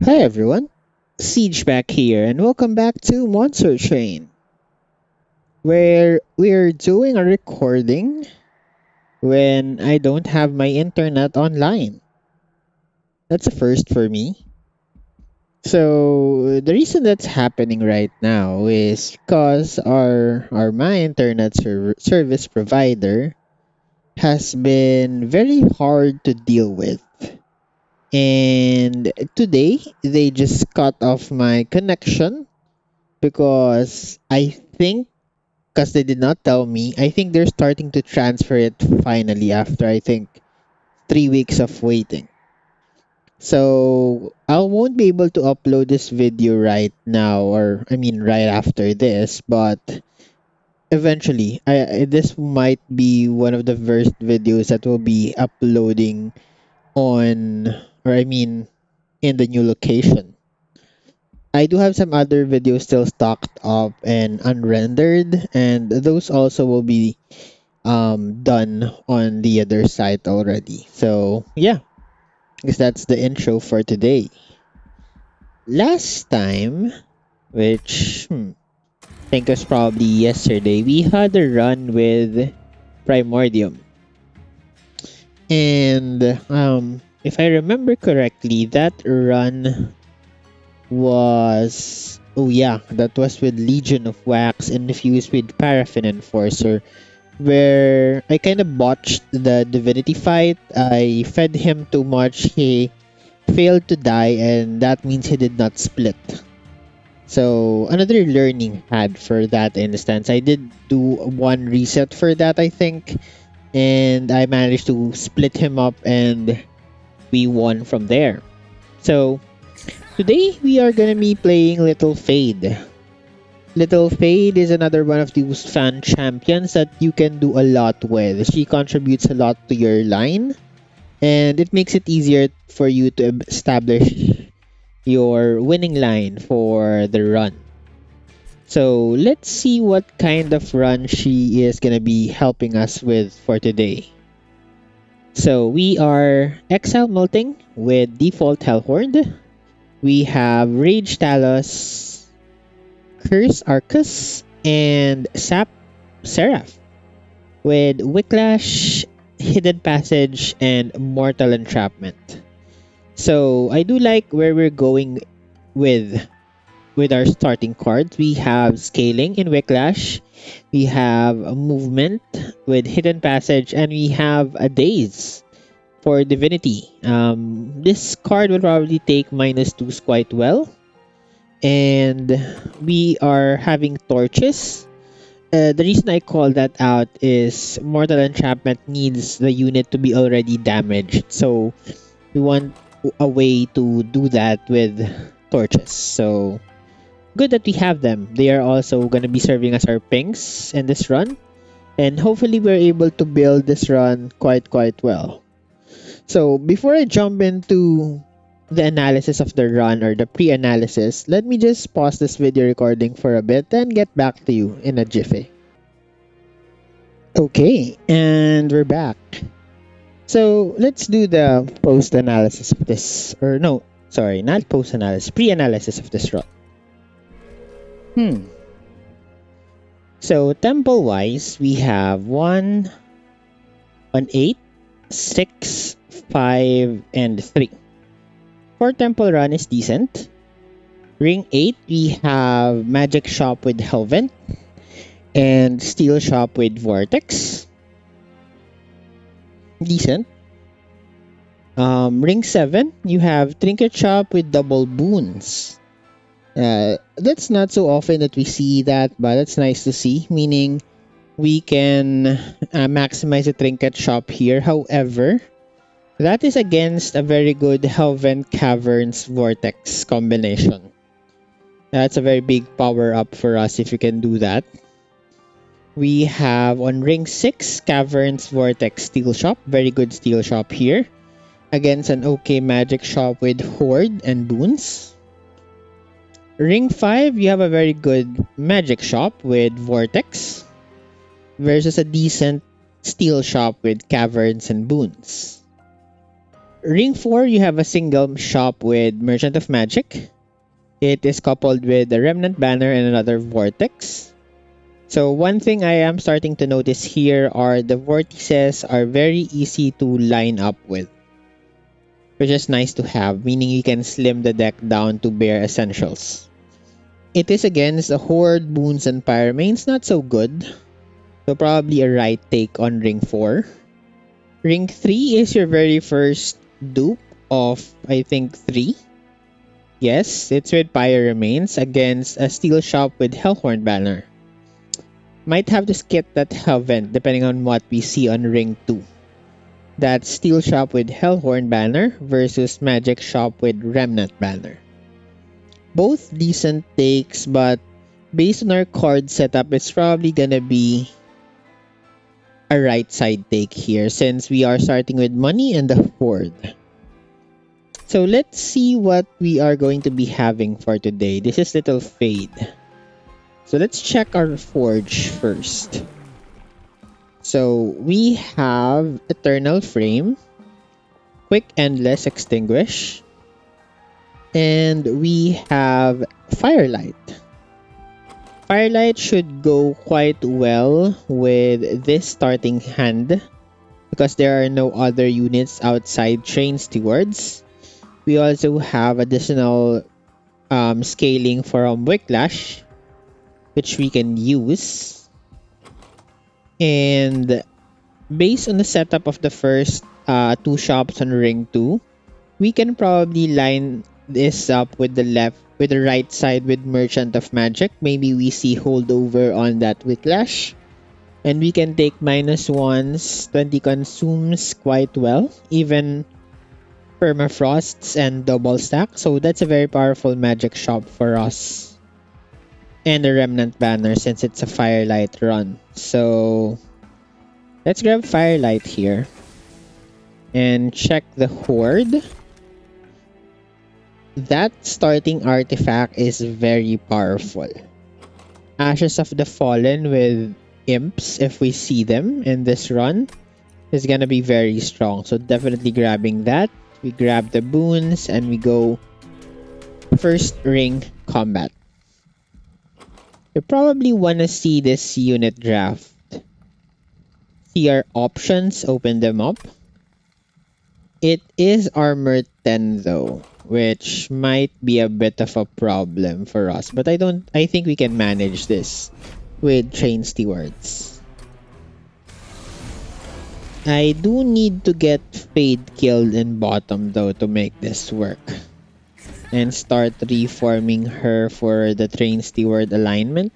Hi everyone, Siege back here, and welcome back to Monster Train, where we're doing a recording when I don't have my internet online. That's a first for me. So the reason that's happening right now is because our my internet service provider has been very hard to deal with. And today they just cut off my connection because I think because they did not tell me, I think they're starting to transfer it finally after I think 3 weeks of waiting. So I won't be able to upload this video right now, or I mean right after this, but eventually, this might be one of the first videos that will be uploading on, or I mean, in the new location. I do have some other videos still stocked up and unrendered, and those also will be done on the other site already. So yeah, I guess that's the intro for today. Last time, which I think was probably yesterday, we had a run with Primordium. And if I remember correctly, that run was, oh yeah, that was with Legion of Wax infused with Paraffin Enforcer, where I kind of botched the Divinity fight. I fed him too much. He failed to die, and that means he did not split. So another learning had for that instance. I did do one reset for that, I think, and I managed to split him up, and we won from there. So today we are gonna be playing Little Fade. Little Fade is another one of those fan champions that you can do a lot with. She contributes a lot to your line, and it makes it easier for you to establish your winning line for the run. So let's see what kind of run she is gonna be helping us with for today. So we are Exile Melting with default Hellhorned. We have Rage Talos, Curse Arcus, and Sap Seraph with Wicklash, Hidden Passage, and Mortal Entrapment. So I do like where we're going with our starting cards. We have Scaling in Wicklash, we have a Movement with Hidden Passage, and we have a Daze for Divinity. This card will probably take -2s quite well. And we are having Torches. The reason I call that out is Mortal Entrapment needs the unit to be already damaged. So we want a way to do that with Torches. So good that we have them. They are also going to be serving as our pings in this run. And hopefully we're able to build this run quite well. So before I jump into the analysis of the run or the pre-analysis, let me just pause this video recording for a bit and get back to you in a jiffy. Okay, and we're back. So let's do the post-analysis of this, or no, sorry, not post-analysis, pre-analysis of this run. So temple-wise, we have 1, 1, 8, 6, 5, and 3. For temple run is decent. Ring 8, we have Magic Shop with Helvent and Steel Shop with Vortex. Decent. Ring 7, you have Trinket Shop with double boons. That's not so often that we see that, but it's nice to see, meaning we can maximize the Trinket Shop here. However, that is against a very good Helvent Caverns Vortex combination. That's a very big power up for us if you can do that. We have on ring 6, Caverns Vortex Steel Shop. Very good Steel Shop here. Against an okay Magic Shop with Horde and Boons. Ring 5, you have a very good Magic Shop with Vortex. Versus a decent Steel Shop with Caverns and Boons. Ring 4, you have a single shop with Merchant of Magic. It is coupled with the Remnant Banner and another Vortex. So one thing I am starting to notice here are the vortices are very easy to line up with, which is nice to have, meaning you can slim the deck down to bare essentials. It is against a Horde, Boons, and Pyramanes, not so good. So probably a right take on Ring 4. Ring 3 is your very first dupe of, I think, 3. Yes, it's with Pyre Remains against a Steel Shop with Hellhorned Banner. Might have to skip that Hellvent depending on what we see on Ring 2. That's Steel Shop with Hellhorned Banner versus Magic Shop with Remnant Banner. Both decent takes, but based on our card setup, it's probably gonna be a right side take here since we are starting with money and the Horde. So let's see what we are going to be having for today. This is Little Fade. So let's check our Forge first. So we have Eternal Frame, Quick Endless Extinguish, and we have Firelight. Firelight should go quite well with this starting hand because there are no other units outside Train Stewards. We also have additional scaling from Wicklash, which we can use. And based on the setup of the first 2 shops on Ring 2, we can probably line this up with the right side with Merchant of Magic. Maybe we see holdover on that Wicklash. And we can take -1s, 20 consumes quite well. Even permafrosts and double stack. So that's a very powerful magic shop for us. And a Remnant Banner since it's a Firelight run. So let's grab Firelight here. And check the Horde. That starting artifact is very powerful. Ashes of the Fallen with Imps, if we see them in this run, is gonna be very strong. So definitely grabbing that. We grab the boons and we go first ring combat. You probably want to see this unit draft. See our options, open them up. It is armor 10 though, which might be a bit of a problem for us. But I think we can manage this with Train Stewards. I do need to get Fade killed in bottom though to make this work. And start reforming her for the Train Steward alignment.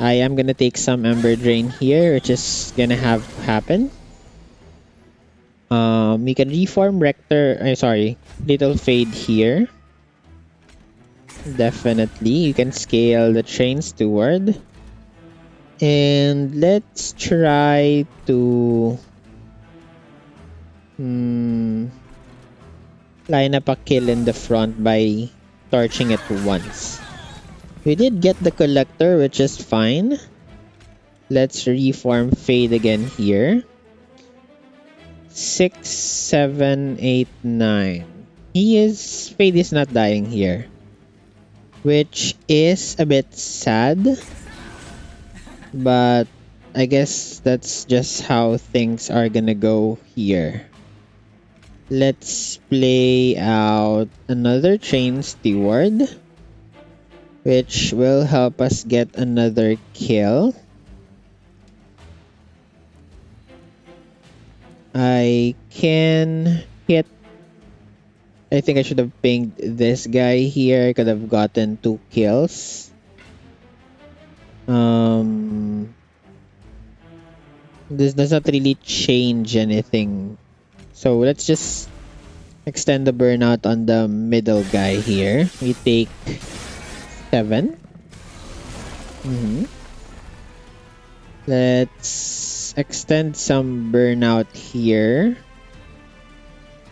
I am gonna take some Ember Drain here, which is gonna have to happen. We can reform Little Fade here. Definitely, you can scale the Train Steward. And let's try to line up a kill in the front by torching it once. We did get the Collector, which is fine. Let's reform Fade again here. 6, 7, 8, 9. Fade is not dying here, which is a bit sad. But I guess that's just how things are gonna go here. Let's play out another Train Steward, which will help us get another kill. I can hit. I think I should have pinged this guy here. I could have gotten 2 kills. This does not really change anything. So let's just extend the burnout on the middle guy here. We take 7. Let's extend some burnout here.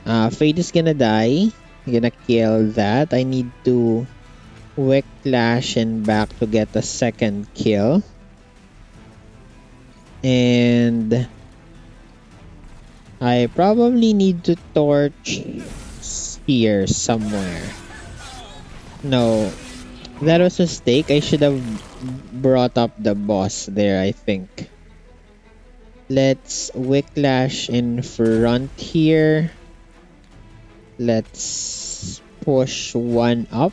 Fade is gonna die. I'm gonna kill that. I need to Wicklash and back to get a second kill. And I probably need to torch here somewhere. No, that was a mistake. I should have brought up the boss there, I think. Let's Wicklash in front here. Let's push one up.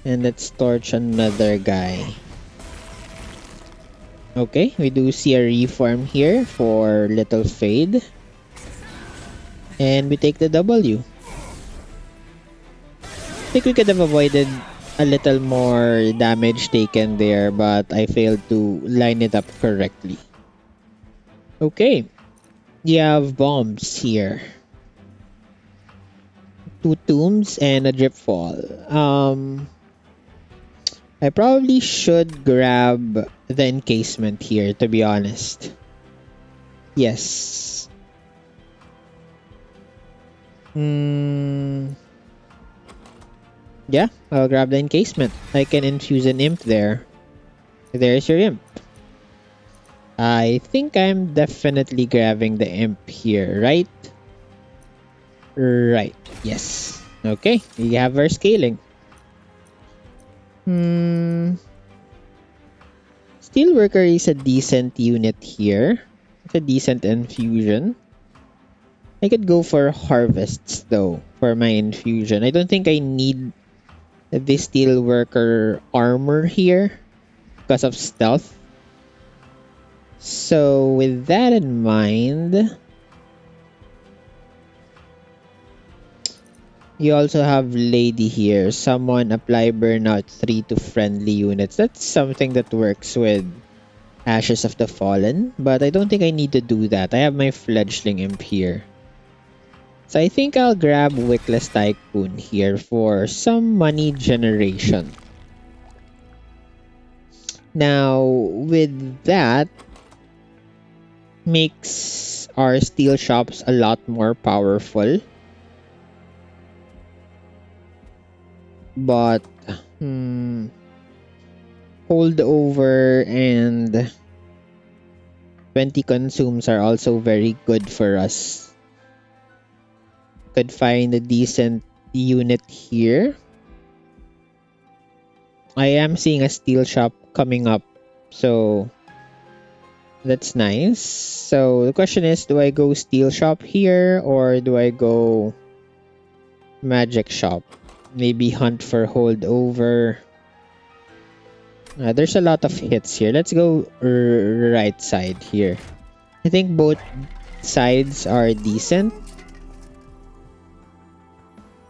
And let's torch another guy. Okay, we do see a reform here for Little Fade. And we take the W. I think we could have avoided a little more damage taken there, but I failed to line it up correctly. Okay, you have bombs here. 2 tombs and a drip fall. I probably should grab the encasement here, to be honest. Yes. Yeah, I'll grab the encasement. I can infuse an imp there. There's your imp. I think I'm definitely grabbing the imp here, right? Right, yes. Okay, we have our scaling. Steelworker is a decent unit here. It's a decent infusion. I could go for harvests though for my infusion. I don't think I need the Steelworker armor here because of stealth. So with that in mind, you also have Lady here. Someone apply burnout 3 to friendly units. That's something that works with Ashes of the Fallen, but I don't think I need to do that. I have my fledgling imp here. So I think I'll grab Wickless Tycoon here for some money generation. Now, with that, makes our steel shops a lot more powerful. But holdover and 20 consumes are also very good for us. Could find a decent unit here. I am seeing a steel shop coming up, so that's nice. So the question is, do I go steel shop here or do I go magic shop? Maybe hunt for holdover. There's a lot of hits here. Let's go right side here. I think both sides are decent,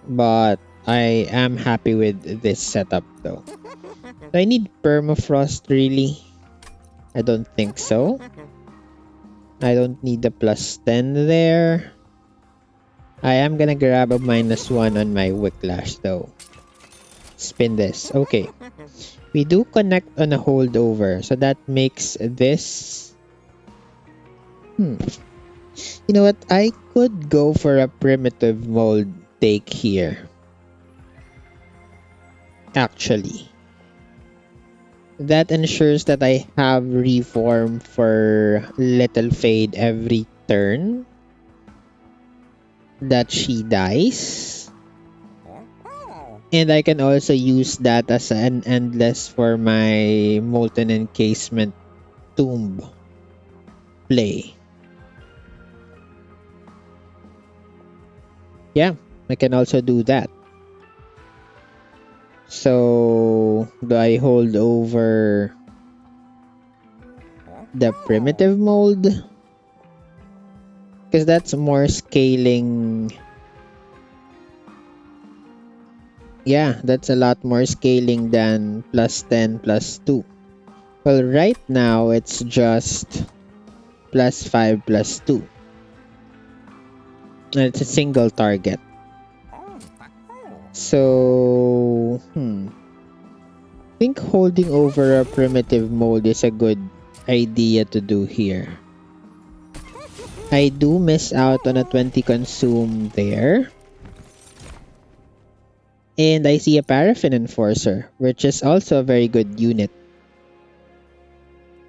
but I am happy with this setup though. Do I need permafrost really? I don't think so. I don't need the +10 there. I am gonna grab a -1 on my Wicklash though. Spin this. Okay. We do connect on a holdover, so that makes this... You know what? I could go for a primitive mold take here. Actually. That ensures that I have reform for Little Fade every turn that she dies. And I can also use that as an endless for my Molten Encasement Tomb play. Yeah, I can also do that. So, do I hold over the primitive mold? Because that's more scaling. Yeah, that's a lot more scaling than +10 +2. Well, right now it's just +5 +2. And it's a single target. So, I think holding over a primitive mold is a good idea to do here. I do miss out on a 20 consume there. And I see a Paraffin Enforcer, which is also a very good unit.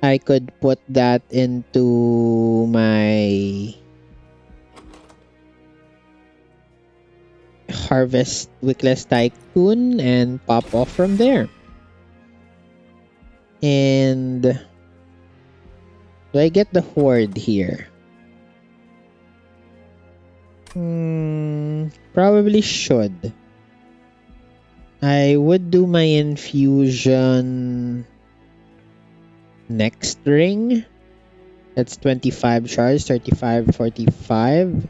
I could put that into my harvest Wickless Tycoon and pop off from there. And do I get the Horde here? Probably should. I would do my infusion next ring. That's 25 shards, 35, 45.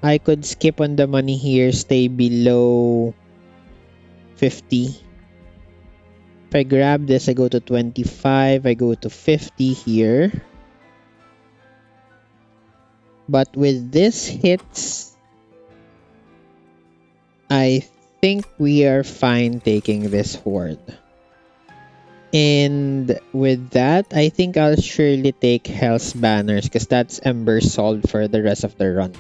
I could skip on the money here, stay below 50. If I grab this, I go to 25, I go to 50 here. But with this hits, I think we are fine taking this Horde. And with that, I think I'll surely take Hell's Banners because that's Ember solved for the rest of the run.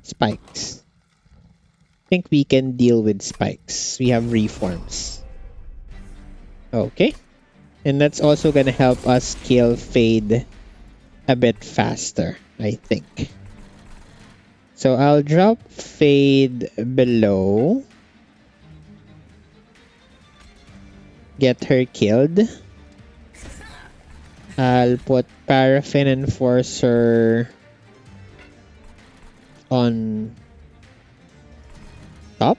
Spikes. I think we can deal with spikes. We have reforms. Okay. And that's also gonna help us kill Fade a bit faster, I think. So I'll drop Fade below. Get her killed. I'll put Paraffin Enforcer on top.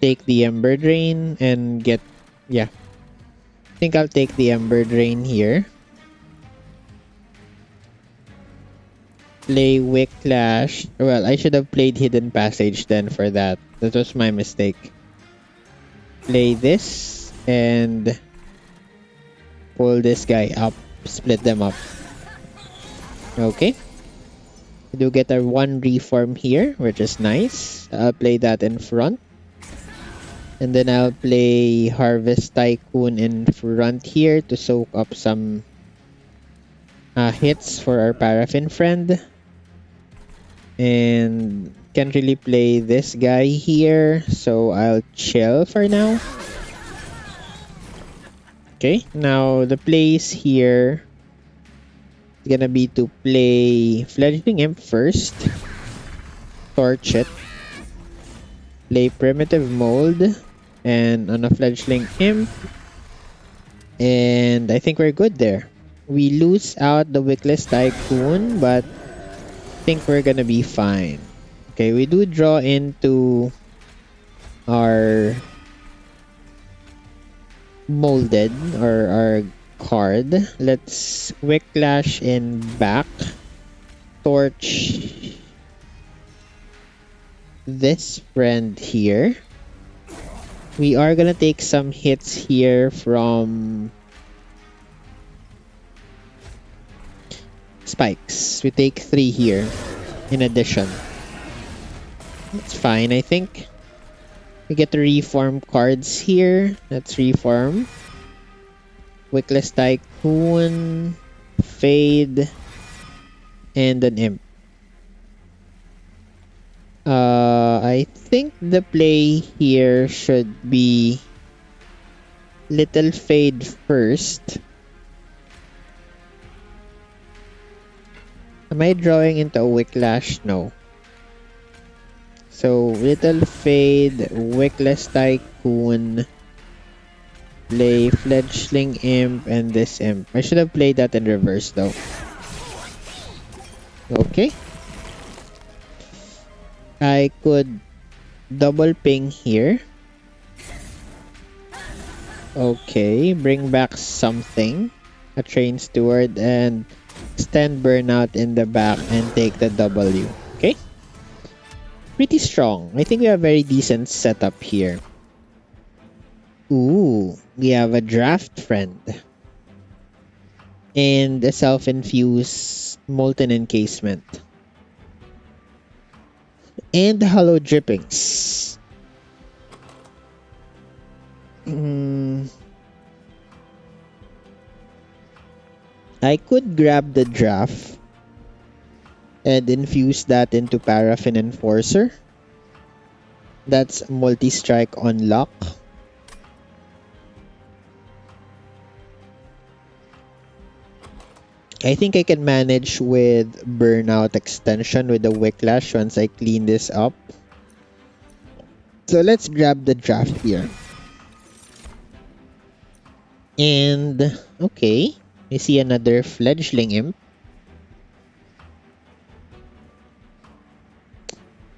Take the Ember Drain and get... yeah. I think I'll take the Ember Drain here. Play Wicklash. Well, I should have played Hidden Passage then for that. That was my mistake. Play this and pull this guy up. Split them up. Okay. We do get our one reform here, which is nice. I'll play that in front. And then I'll play Harvest Tycoon in front here to soak up some hits for our Paraffin friend. And can't really play this guy here, so I'll chill for now. Okay, now the plays here is gonna be to play Fledgling Imp first, torch it, play Primitive Mold, and on a Fledgling Imp, and I think we're good there. We lose out the Wickless Tycoon, but I think we're gonna be fine. Okay, we do draw into our molded or our card. Let's Wicklash in back. Torch this friend here. We are gonna take some hits here from spikes. We take 3 here in addition. It's fine, I think. We get the reform cards here. Let's reform. Wickless Tycoon, Fade, and an Imp. I think the play here should be Little Fade first. Am I drawing into a Wicklash? No. So, Little Fade, Wickless Tycoon, play Fledgling Imp, and this Imp. I should have played that in reverse though. Okay. I could double ping here. Okay, bring back something. A Train Steward and extend Burnout in the back and take the W. Okay? Pretty strong. I think we have a very decent setup here. Ooh, we have a Draft Friend. And a Self-Infused Molten Encasement. And Hollow Drippings. I could grab the draft and infuse that into Paraffin Enforcer. That's multi-strike on lock. I think I can manage with Burnout Extension with the Wicklash once I clean this up. So let's grab the draft here. And okay, I see another Fledgling Imp.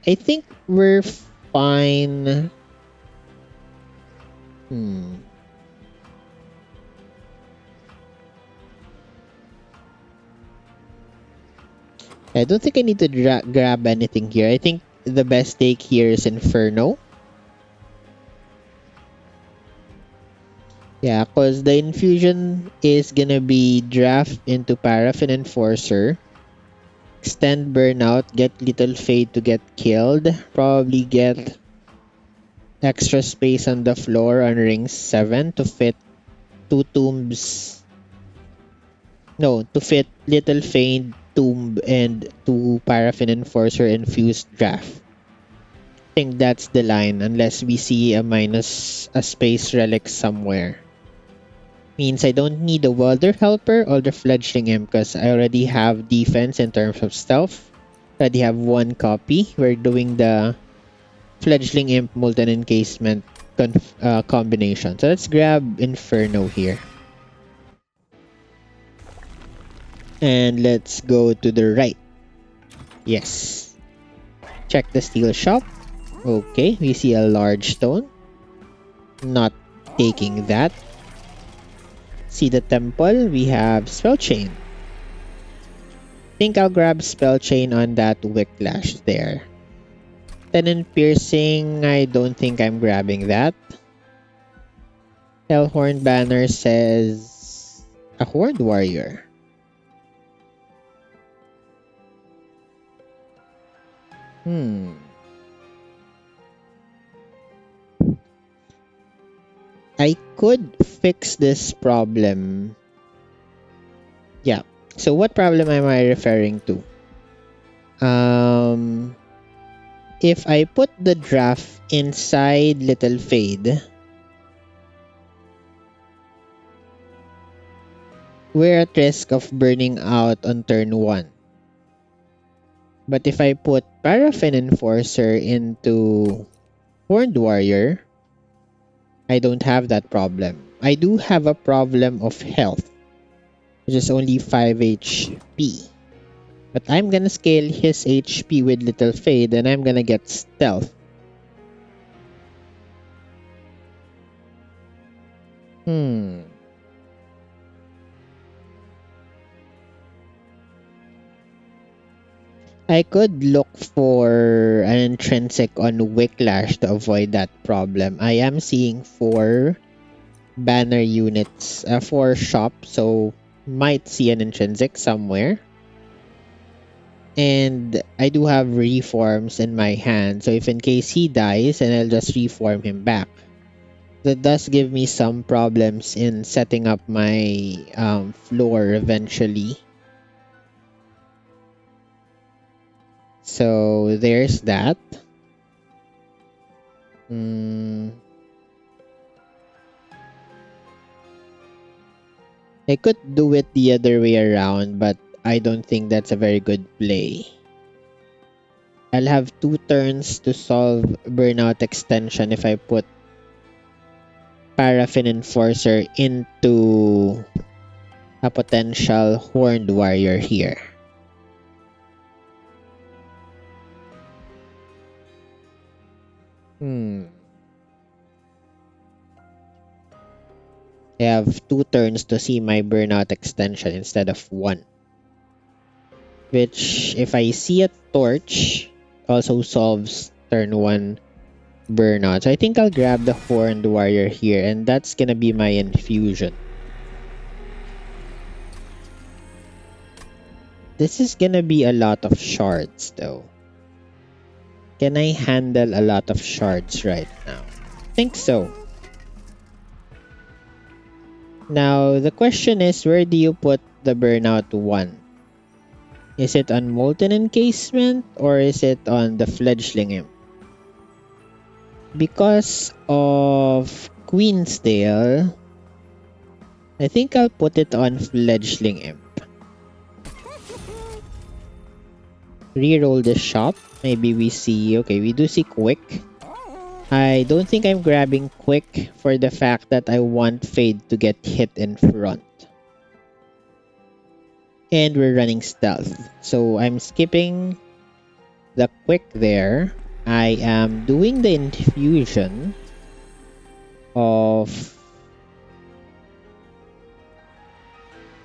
I think we're fine. I don't think I need to grab anything here. I think the best take here is Inferno. Yeah, because the infusion is gonna be draft into Paraffin Enforcer, extend Burnout, get Little Fade to get killed, probably get extra space on the floor on ring 7 to fit 2 tombs. No, to fit Little Fade, Tomb, and 2 Paraffin Enforcer infused draft. I think that's the line unless we see a minus a space relic somewhere. Means I don't need a Welder Helper or the Fledgling Imp because I already have defense in terms of stealth. I already have 1 copy. We're doing the Fledgling Imp Molten Encasement combination. So let's grab Inferno here. And let's go to the right. Yes. Check the steel shop. Okay, we see a large stone. Not taking that. See the temple, we have Spell Chain. Think I'll grab Spell Chain on that Wicklash there. Tenon Piercing, I don't think I'm grabbing that. Hellhorned banner says a Horde Warrior. I could fix this problem. Yeah. So what problem am I referring to? If I put the draft inside Little Fade, we're at risk of burning out on turn 1. But if I put Paraffin Enforcer into Horned Warrior, I don't have that problem. I do have a problem of health, which is only 5 HP. But I'm gonna scale his HP with Little Fade and I'm gonna get stealth. I could look for an intrinsic on Wicklash to avoid that problem. I am seeing 4 banner units, 4 shops, so might see an intrinsic somewhere. And I do have reforms in my hand, so if in case he dies, then I'll just reform him back. That does give me some problems in setting up my floor eventually. So there's that. I could do it the other way around, but I don't think that's a very good play. I'll have 2 turns to solve Burnout Extension if I put Paraffin Enforcer into a potential Horned Warrior here. I have 2 turns to see my Burnout Extension instead of 1. Which, if I see a Torch, also solves turn 1 Burnout. So I think I'll grab the Horned Warrior here, and that's gonna be my infusion. This is gonna be a lot of shards though. Can I handle a lot of shards right now? I think so. Now, the question is, where do you put the Burnout 1? Is it on Molten Encasement or is it on the Fledgling Imp? Because of Queensdale, I think I'll put it on Fledgling Imp. Reroll the shop. Maybe we see... Okay, we do see quick. I don't think I'm grabbing quick for the fact that I want Fade to get hit in front. And we're running stealth. So I'm skipping the quick there. I am doing the infusion of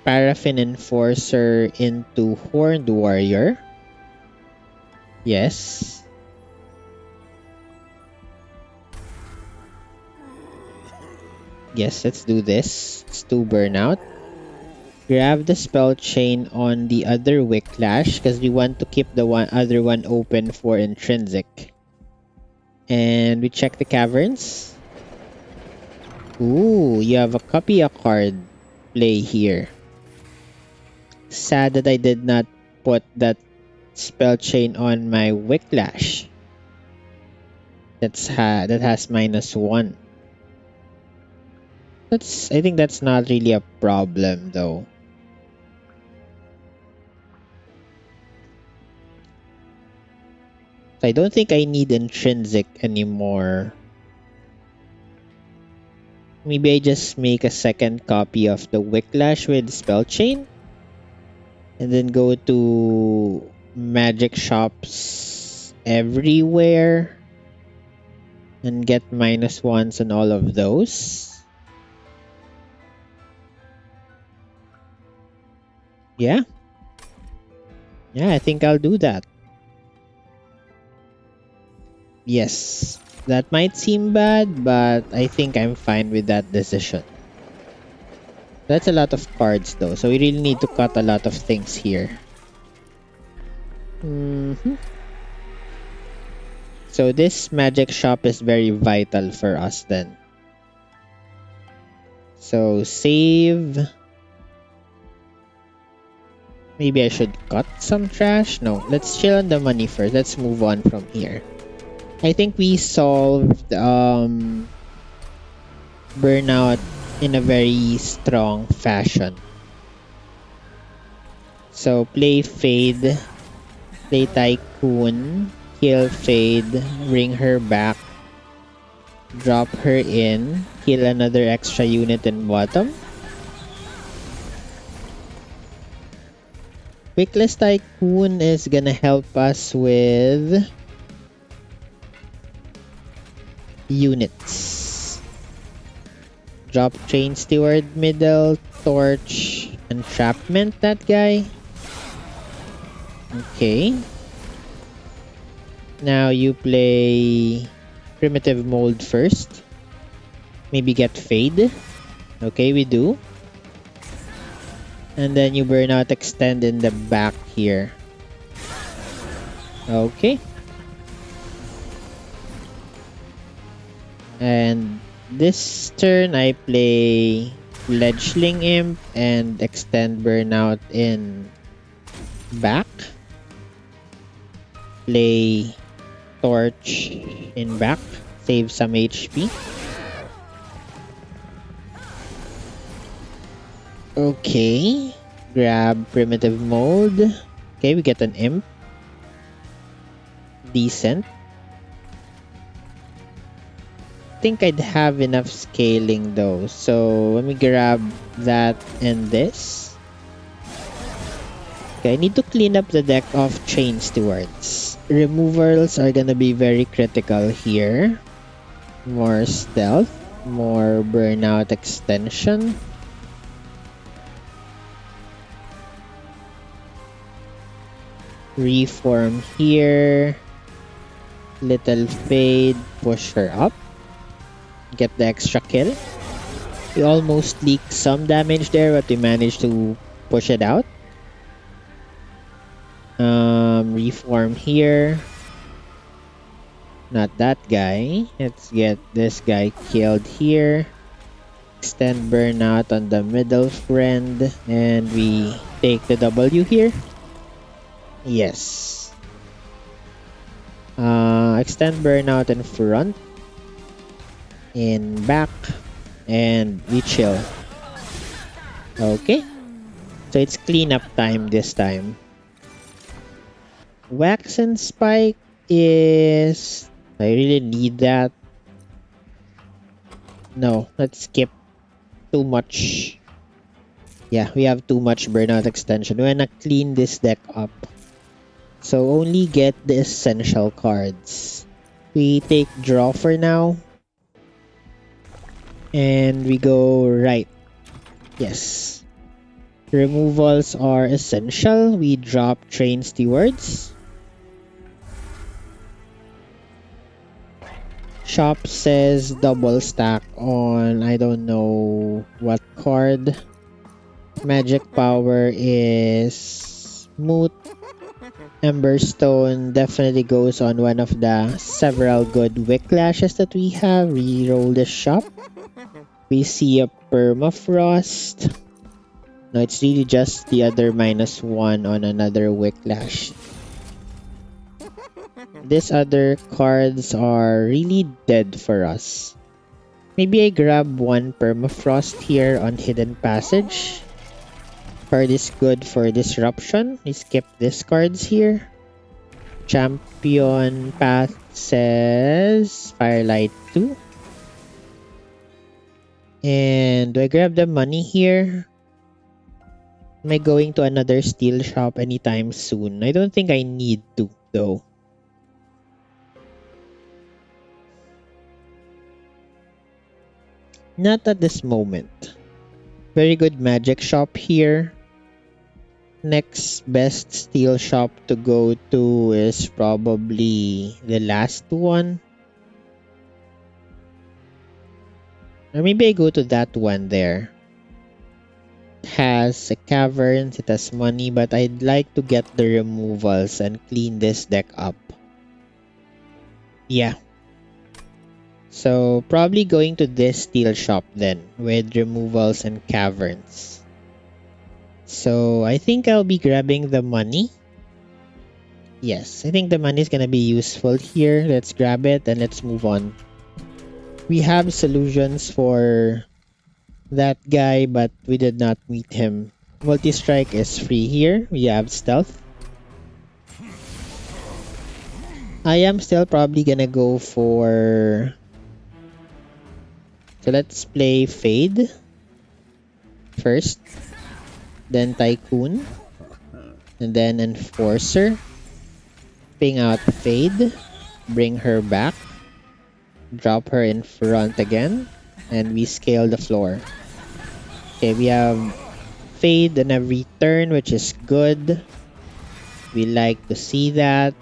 Paraffin Enforcer into Horned Warrior. Yes. Yes, let's do this. Let's do Burnout. Grab the spell chain on the other Wicklash because we want to keep the other one open for Intrinsic. And we check the caverns. Ooh, you have a Copia card play here. Sad that I did not put that spell chain on my Wicklash. That has -1. I think that's not really a problem though. I don't think I need Intrinsic anymore. Maybe I just make a second copy of the Wicklash with Spell Chain. And then go to magic shops everywhere. And get -1s on all of those. Yeah. Yeah, I think I'll do that. Yes. That might seem bad, but I think I'm fine with that decision. That's a lot of cards though, so we really need to cut a lot of things here. So this magic shop is very vital for us then. So save. Maybe I should cut some trash? No, let's chill on the money first. Let's move on from here. I think we solved Burnout in a very strong fashion. So play Fade, play Tycoon, kill Fade, bring her back, drop her in, kill another extra unit in bottom. Quickless Tycoon is gonna help us with units. Drop Train Steward middle, Torch, Entrapment that guy. Okay. Now you play Primitive Mold first. Maybe get Fade. Okay, we do. And then you Burnout Extend in the back here. Okay. And this turn I play Fledgling Imp and extend Burnout in back. Play Torch in back. Save some HP. Okay. Grab Primitive Mode. Okay, we get an Imp. Decent. Think I'd have enough scaling though, so let me grab that and this. Okay, I need to clean up the deck of Chain Stewards. Removals are gonna be very critical here. More stealth, more Burnout extension. Reform here. Little Fade, push her up. Get the extra kill. We almost leaked some damage there, but we managed to push it out. Reform here. Not that guy. Let's get this guy killed here. Extend Burnout on the middle friend. And we take the W here. Yes. Extend Burnout in front. In back, and we chill. Okay. So it's cleanup time this time. Wax and Spike is... I really need that. No, let's skip. Too much. Yeah, we have too much burnout extension. We wanna clean this deck up. So only get the essential cards. We take draw for now. And we go right. Yes. Removals are essential. We drop Train Stewards. Shop says double stack on I don't know what card. Magic power is moot. Emberstone definitely goes on one of the several good Wicklashes that we have. Reroll the shop. We see a Permafrost. No, it's really just the other -1 on another Wicklash. These other cards are really dead for us. Maybe I grab one Permafrost here on Hidden Passage. Card is good for Disruption. We skip these cards here. Champion Path says Firelight 2. And do I grab the money here? Am I going to another steel shop anytime soon? I don't think I need to, though. Not at this moment. Very good magic shop here. Next best steel shop to go to is probably the last one. Or maybe I go to that one there. It has a cavern, it has money, but I'd like to get the removals and clean this deck up. Yeah. So probably going to this steel shop then with removals and caverns. So I think I'll be grabbing the money. Yes, I think the money is gonna be useful here. Let's grab it and let's move on. We have solutions for that guy, but we did not meet him. Multi-strike is free here. We have stealth. I am still probably gonna go for... So let's play Fade first, then Tycoon, and then Enforcer. Ping out Fade, bring her back, drop her in front again, and we scale the floor. Okay, we have Fade on every turn, which is good. We like to see that.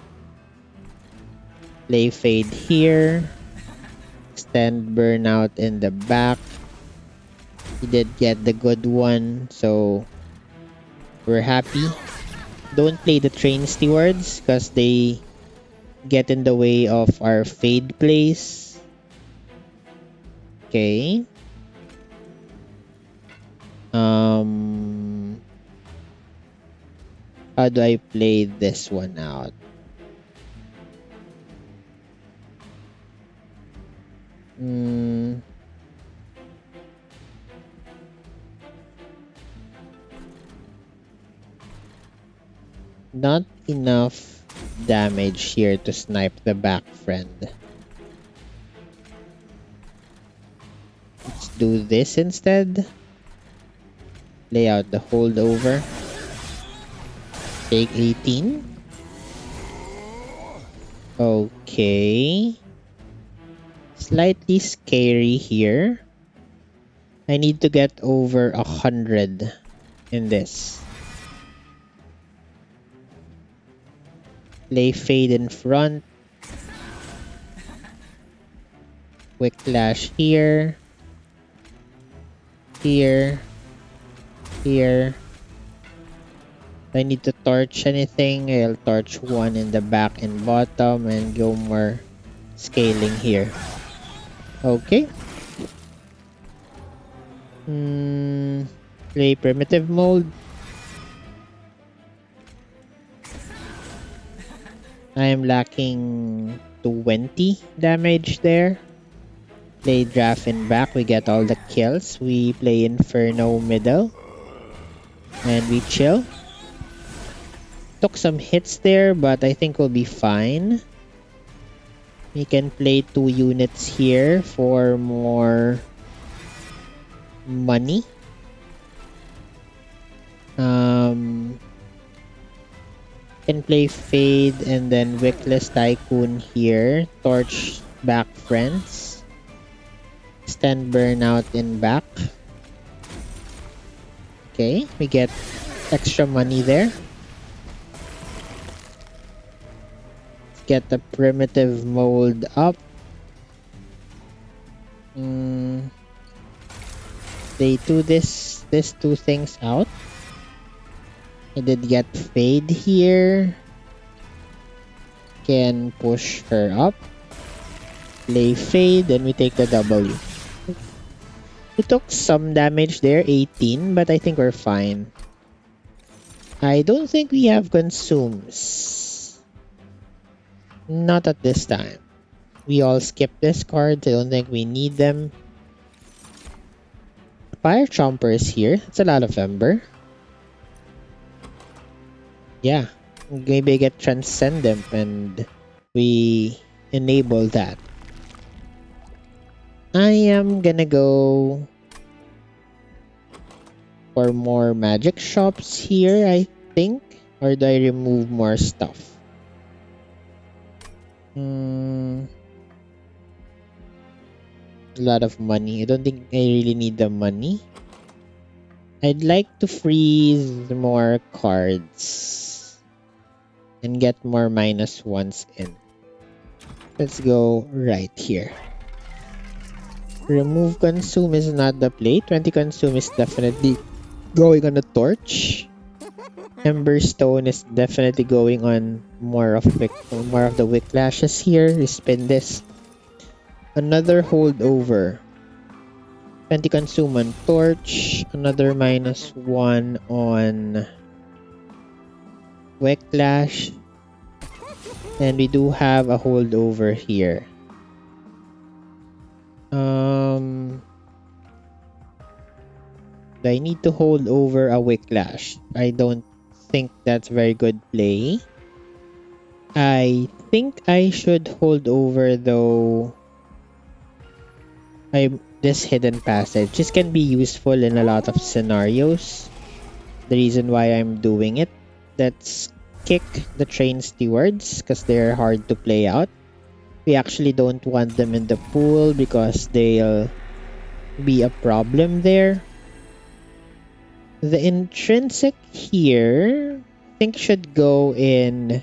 Play Fade here. Extend Burnout in the back. He did get the good one, so we're happy. Don't play the Train Stewards because they get in the way of our Fade plays. Okay. How do I play this one out? Not enough damage here to snipe the back friend. Let's do this instead. Lay out the holdover. Take 18. Okay. Slightly scary here. I need to get over 100 in this. Play Fade in front. Wicklash here. Here. Here. If I need to torch anything, I'll torch one in the back and bottom and go more scaling here. Okay. Play primitive mode. I am lacking 20 damage there. Play Draft in back. We get all the kills. We play Inferno middle. And we chill. Took some hits there, but I think we'll be fine. We can play 2 units here for more money. Can play Fade and then Wickless Tycoon here. Torch back friends. Extend Burnout in back. Okay, we get extra money there. Get the primitive mold up. They do these 2 things out. I did get Fade here. Can push her up. Play Fade, and we take the W. We took some damage there, 18, but I think we're fine. I don't think we have consumes. Not at this time. We all skip this card. I don't think we need them. Fire Chomper is here. It's a lot of Ember. Yeah. Maybe get Transcendent and we enable that. I am gonna go for more magic shops here, I think. Or do I remove more stuff? A lot of money. I don't think I really need the money. I'd like to freeze more cards and get more -1s in. Let's go right here. Remove consume is not the play. 20 consume is definitely going on a torch. Emberstone is definitely going on more of the Wicklashes here. We spin this. Another holdover. 20 consume on torch. Another -1 on Wicklash. And we do have a holdover here. Do I need to hold over a Wicklash? I don't think that's very good play. I think I should hold over though. This Hidden Passage. This can be useful in a lot of scenarios. The reason why I'm doing it. Let's kick the Train Stewards because they're hard to play out. We actually don't want them in the pool because they'll be a problem there. The Intrinsic here, I think should go in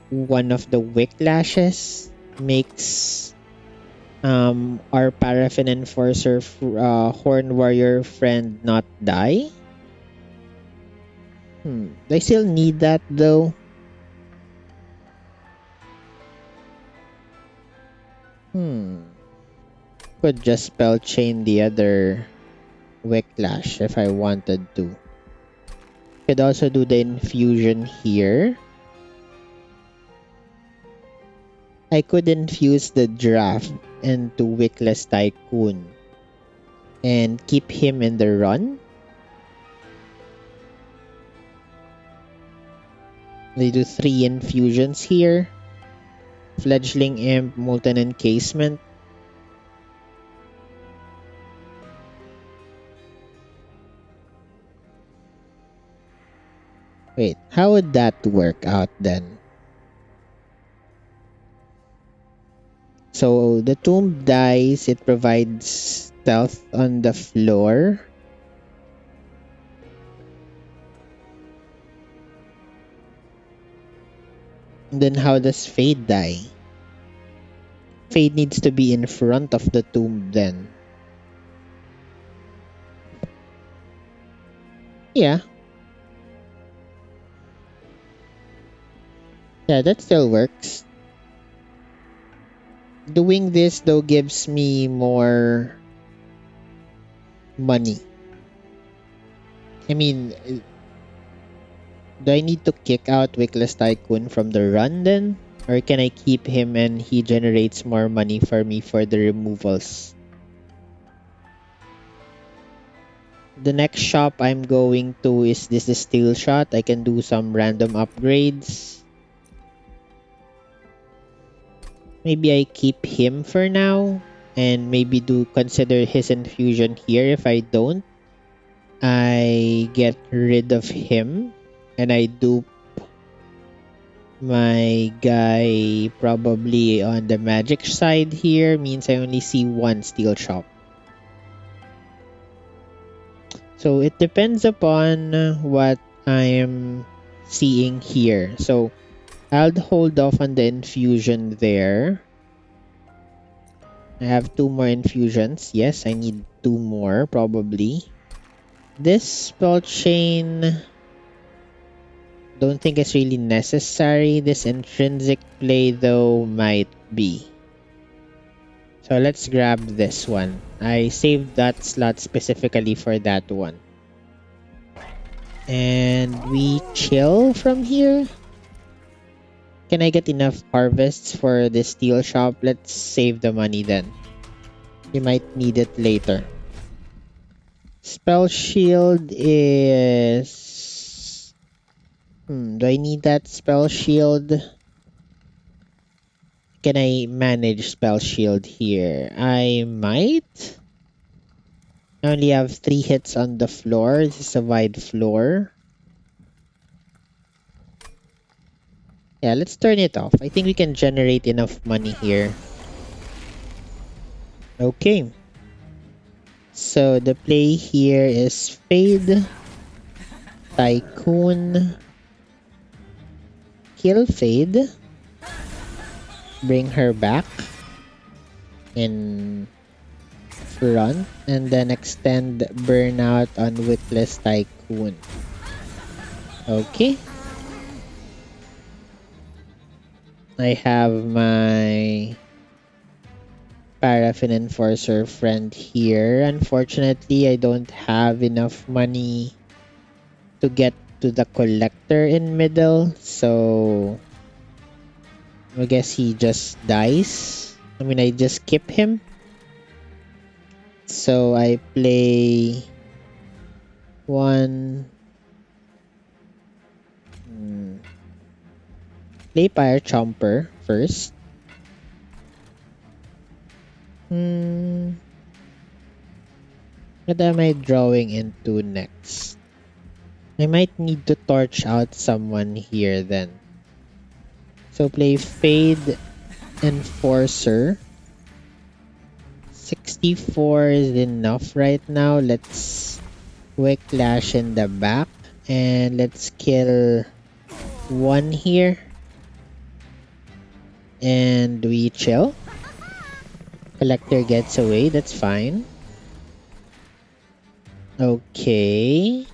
one of the Wicklashes. Makes our Paraffin Enforcer Horn Warrior friend not die. I still need that though. Could just spell chain the other Wicklash if I wanted to. Could also do the infusion here. I could infuse the draft into Wickless Tycoon and keep him in the run. They do 3 infusions here. Fledgling Imp, Molten Encasement. Wait, how would that work out then? So the tomb dies, it provides stealth on the floor. And then how does Fade die? Fade needs to be in front of the tomb then. Yeah. Yeah, that still works. Doing this though gives me more money. I mean, do I need to kick out Wickless Tycoon from the run then? Or can I keep him and he generates more money for me for the removals? The next shop I'm going to is this steel shot. I can do some random upgrades. Maybe I keep him for now. And maybe do consider his infusion here. If I don't, I get rid of him. And I do my guy probably on the magic side here. Means I only see one steel shop. So it depends upon what I'm seeing here. So I'll hold off on the infusion there. I have 2 more infusions. Yes, I need 2 more probably. This spell chain, don't think it's really necessary. This intrinsic play though might be. So let's grab this one. I saved that slot specifically for that one. And we chill from here. Can I get enough harvests for this steel shop? Let's save the money then. We might need it later. Spell shield is... do I need that spell shield? Can I manage spell shield here? I might. I only have 3 hits on the floor. This is a wide floor. Yeah, let's turn it off. I think we can generate enough money here. Okay. So the play here is Fade, Tycoon, kill Fade, bring her back in front, and then extend Burnout on Witless Tycoon. Okay. I have my Paraffin Enforcer friend here. Unfortunately, I don't have enough money to get to the collector in middle, so I guess he just dies. I mean, I just skip him. So I play one. Play Pyre Chomper first. What am I drawing into next? I might need to torch out someone here then. So play Fade Enforcer. 64 is enough right now. Let's Whiplash in the back. And let's kill one here. And we chill. Collector gets away. That's fine. Okay.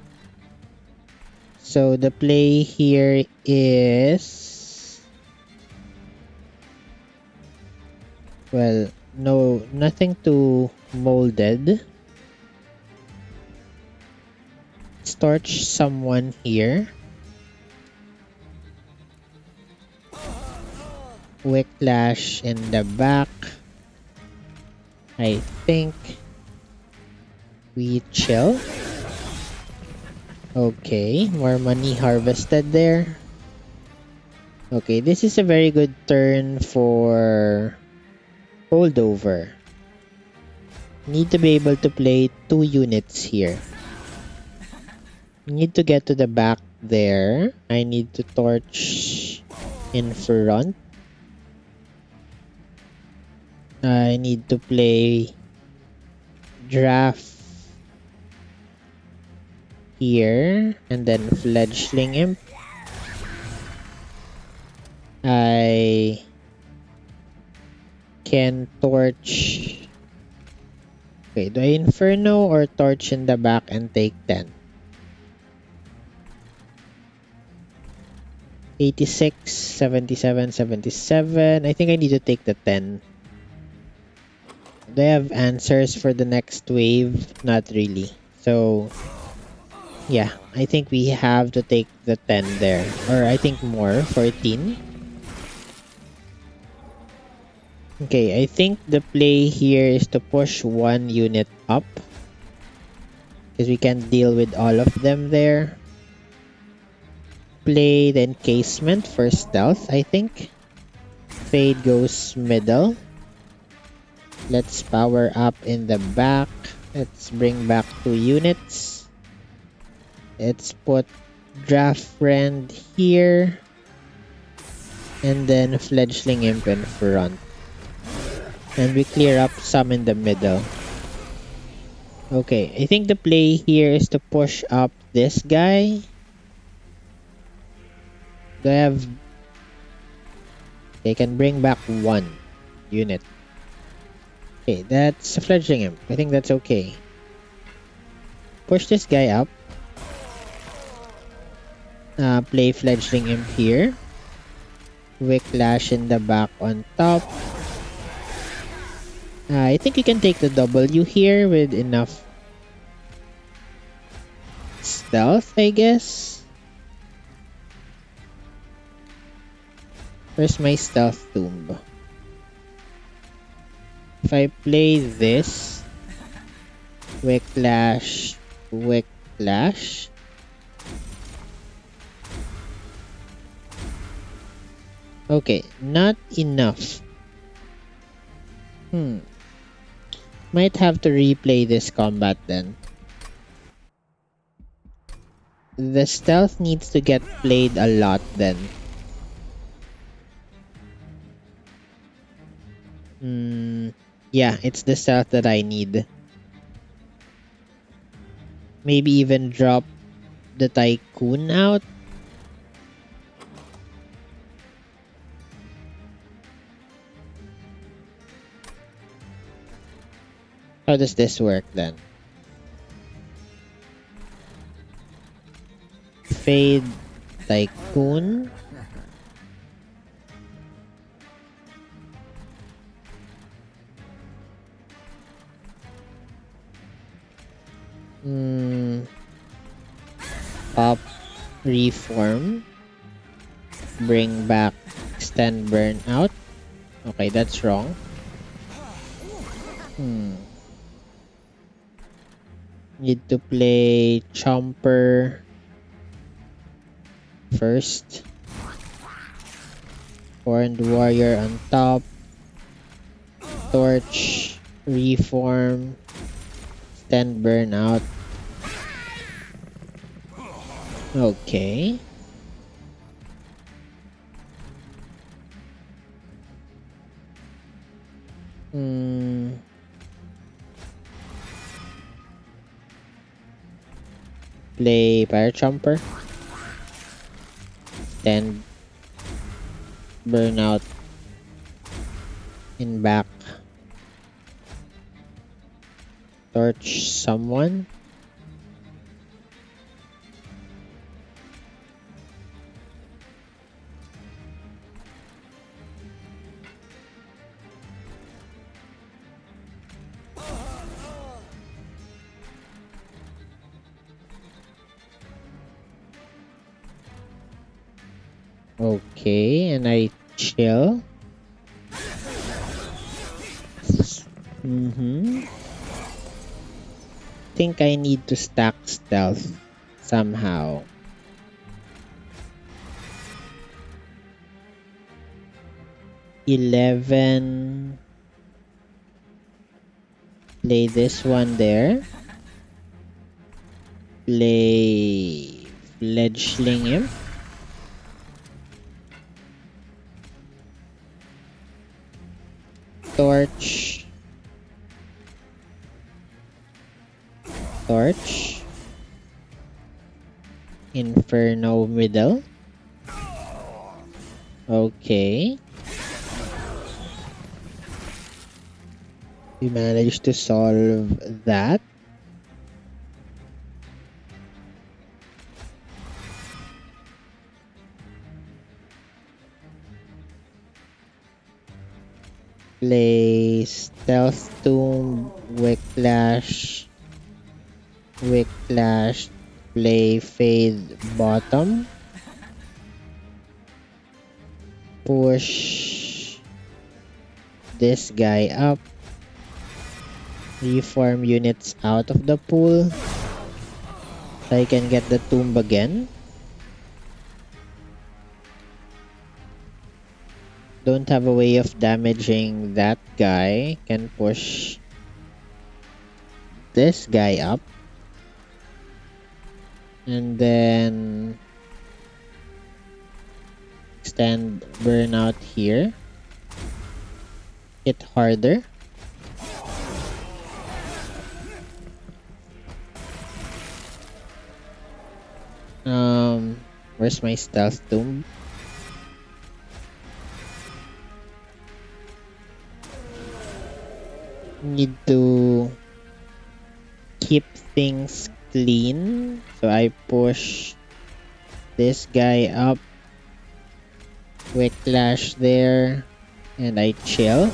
So the play here is... well, no, nothing too molded. Let's torch someone here. Whiplash in the back. I think we chill. Okay, more money harvested there. Okay, this is a very good turn for holdover. Need to be able to play 2 units here. Need to get to the back there. I need to torch in front. I need to play draft here and then fledgling imp. I can torch. Okay, do I inferno or torch in the back and take 10? 86, 77, 77. I think I need to take the 10. Do I have answers for the next wave? Not really. So, yeah, I think we have to take the 10 there. Or I think more, 14. Okay, I think the play here is to push 1 unit up. because we can't deal with all of them there. Play the encasement for stealth, I think. Fade goes middle. Let's power up in the back. Let's bring back 2 units. Let's put Draft Friend here. And then Fledgling Imp in front. And we clear up some in the middle. Okay, I think the play here is to push up this guy. Do I have... They can bring back 1 unit. Okay, that's a Fledgling Imp. I think that's okay. Push this guy up. Play Fledgling Imp here. Wicklash in the back on top. I think you can take the W here with enough stealth, I guess. Where's my stealth tomb? If I play this, Wicklash, Wicklash. Okay, not enough. Might have to replay this combat then. The stealth needs to get played a lot then. Yeah, it's the stealth that I need. Maybe even drop the Tycoon out. How does this work then? Fade Tycoon. Pop Reform. Bring back Extend Burnout. Okay, that's wrong. Need to play Chomper first. Horned Warrior on top. Torch. Reform. Extend Burnout. Okay. Play Fire Chomper. Then Burnout in back. Torch someone. Okay, and I chill. Think I need to stack stealth somehow. $11. Play this one there. Play Fledgling Imp. Torch. Torch. Inferno middle. Okay. We managed to solve that. Play Stealth Tomb, Wicklash, Wicklash, play Fade bottom, push this guy up, reform units out of the pool, I can get the tomb again. Don't have a way of damaging that guy. Can push this guy up. And then extend burnout here. Hit harder. Where's my stealth tomb? Need to keep things clean. So I push this guy up. Quick clash there. And I chill.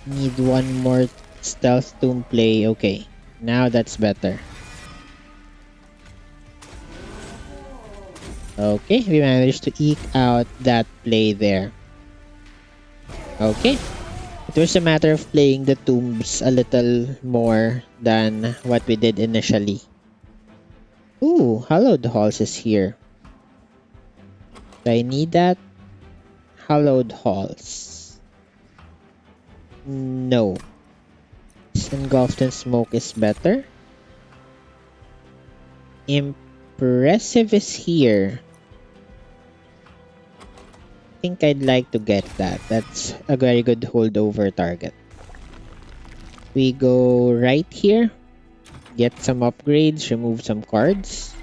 Need one more stealth tomb play. Okay, now that's better. Okay, we managed to eke out that play there. Okay. It was a matter of playing the tombs a little more than what we did initially. Ooh, Hallowed Halls is here. Do I need that? Hallowed Halls. No. Engulfed in Smoke is better. Impressive is here. I think I'd like to get that. That's a very good holdover target. We go right here. Get some upgrades, remove some cards.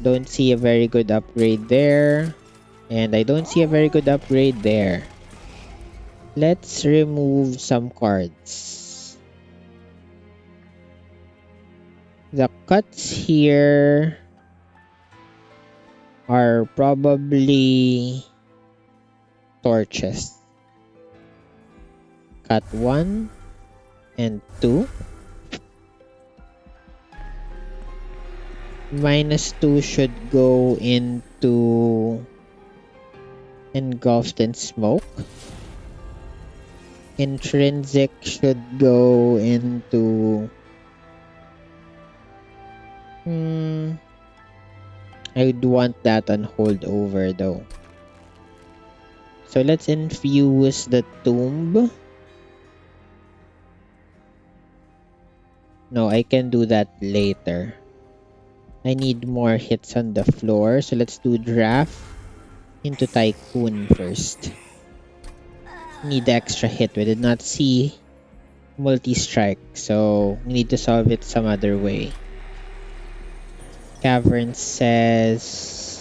Don't see a very good upgrade there. And I don't see a very good upgrade there. Let's remove some cards. The cuts here are probably torches. Cut 1 and 2. -2 should go into Engulfed in Smoke. Intrinsic should go into... I'd want that on holdover though. So let's infuse the tomb. No, I can do that later. I need more hits on the floor. So let's do draft into Tycoon first. Need the extra hit. We did not see multi-strike. So we need to solve it some other way. Cavern says...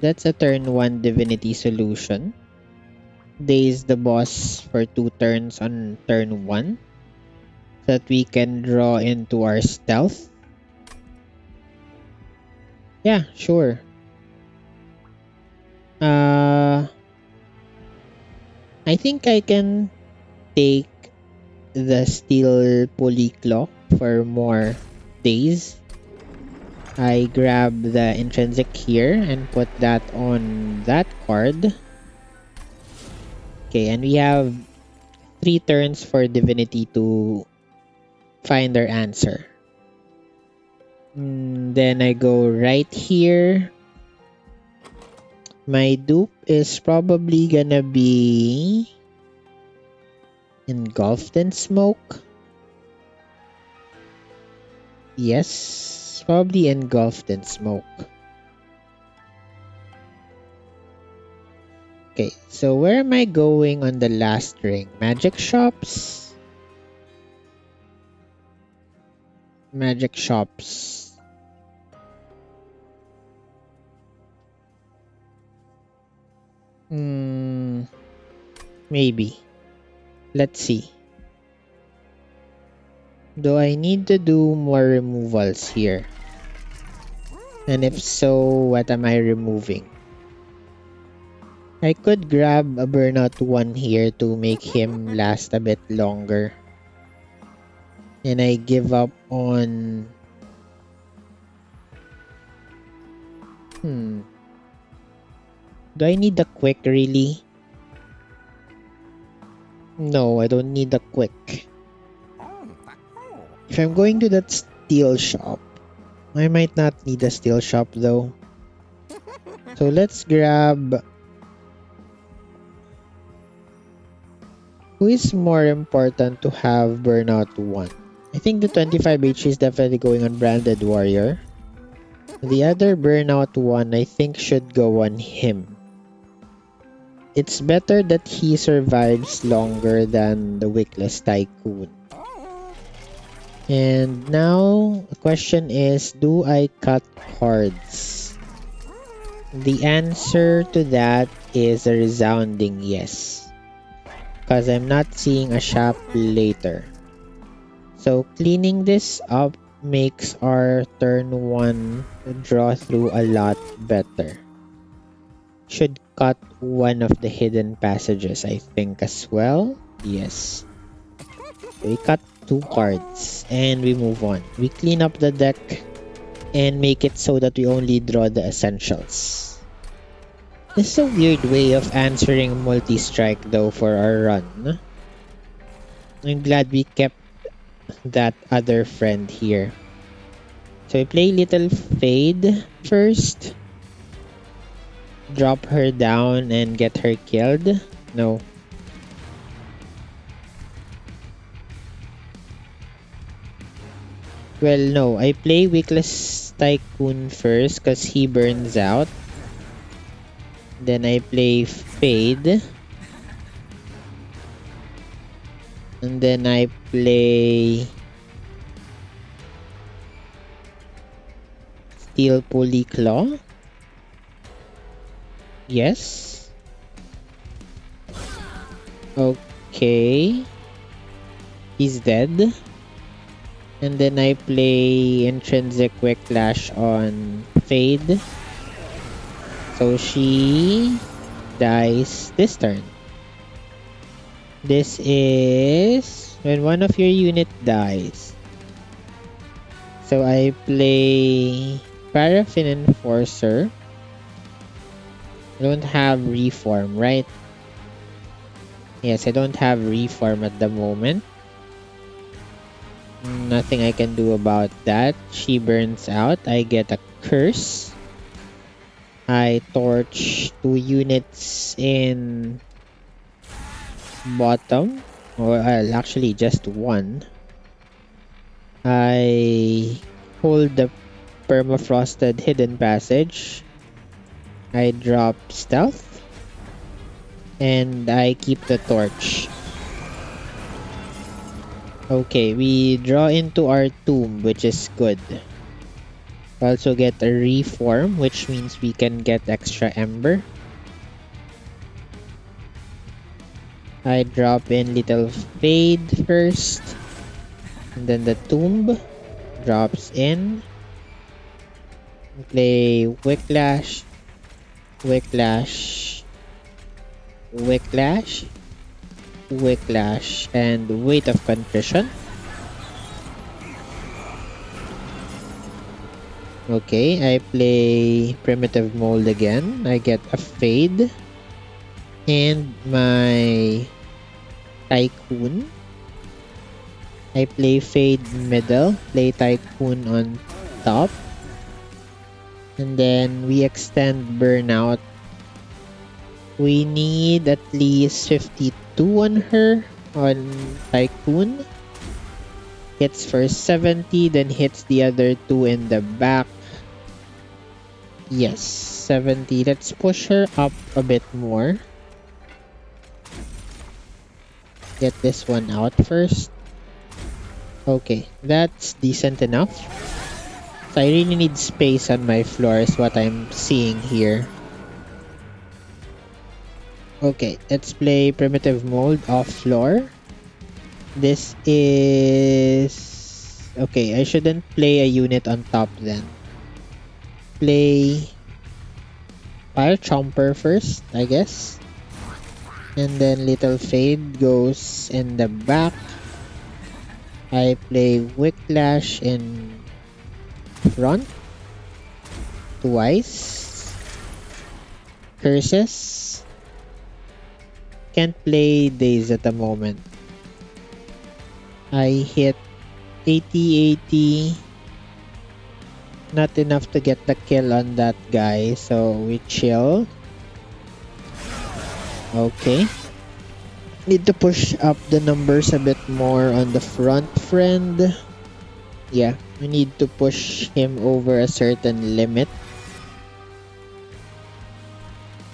That's a turn 1 Divinity solution. Daze the boss for 2 turns on turn 1. So that we can draw into our stealth. Yeah, sure. I think I can take the Steel Pulley Claw for more days. I grab the Intrinsic here and put that on that card. Okay, and we have 3 turns for Divinity to find our answer. Then I go right here. My dupe is probably gonna be Engulfed in Smoke. Yes, probably Engulfed in Smoke. Okay, so where am I going on the last ring? Magic shops? Magic shops. Maybe. Let's see. Do I need to do more removals here? And if so, what am I removing? I could grab a Burnout 1 here to make him last a bit longer. And I give up on... Do I need the quick really? No, I don't need a quick. If I'm going to that steel shop, I might not need a steel shop though. So let's grab... Who is more important to have Burnout 1? I think the 25 HP is definitely going on Branded Warrior. The other Burnout 1 I think should go on him. It's better that he survives longer than the Wickless Tycoon. And now, the question is, do I cut cards? The answer to that is a resounding yes. Because I'm not seeing a shop later. So cleaning this up makes our turn 1 draw through a lot better. Should cut one of the hidden passages, I think, as well. Yes. We cut 2 cards and we move on. We clean up the deck and make it so that we only draw the essentials. This is a weird way of answering multi-strike though for our run. I'm glad we kept that other friend here. So we play Little Fade first. Drop her down and get her killed. No. Well, no. I play Wickless Tycoon first because he burns out. Then I play Fade. And then I play Steel Pulley Claw. Yes. Okay. He's dead. And then I play Intrinsic Whiplash on Fade. So she dies this turn. This is when one of your unit dies. So I play Paraffin Enforcer. I don't have Reform, right? Yes, I don't have Reform at the moment. Nothing I can do about that. She burns out. I get a curse. I torch 2 units in bottom. Or actually just 1. I hold the permafrosted hidden passage. I drop stealth. And I keep the torch. Okay, we draw into our tomb, which is good. Also get a reform, which means we can get extra ember. I drop in Little Fade first. And then the tomb drops in. Play Whiplash. Whiplash. Whiplash. Whiplash and Weight of Contrition. Okay, I play Primitive Mold again. I get a Fade. And my Tycoon. I play Fade middle. Play Tycoon on top. And then we extend Burnout. We need at least 52 on her, on Tycoon. Hits for 70, then hits the other 2 in the back. Yes, 70. Let's push her up a bit more. Get this one out first. Okay, that's decent enough. So I really need space on my floor is what I'm seeing here. Okay, let's play Primitive Mold off floor. This is... Okay, I shouldn't play a unit on top then. Play Fire Chomper first, I guess. And then Little Fade goes in the back. I play Whiplash in front. Twice. Curses. Can't play Days at the moment. I hit 80-80. Not enough to get the kill on that guy, so we chill. Okay. Need to push up the numbers a bit more on the front, friend. Yeah, we need to push him over a certain limit.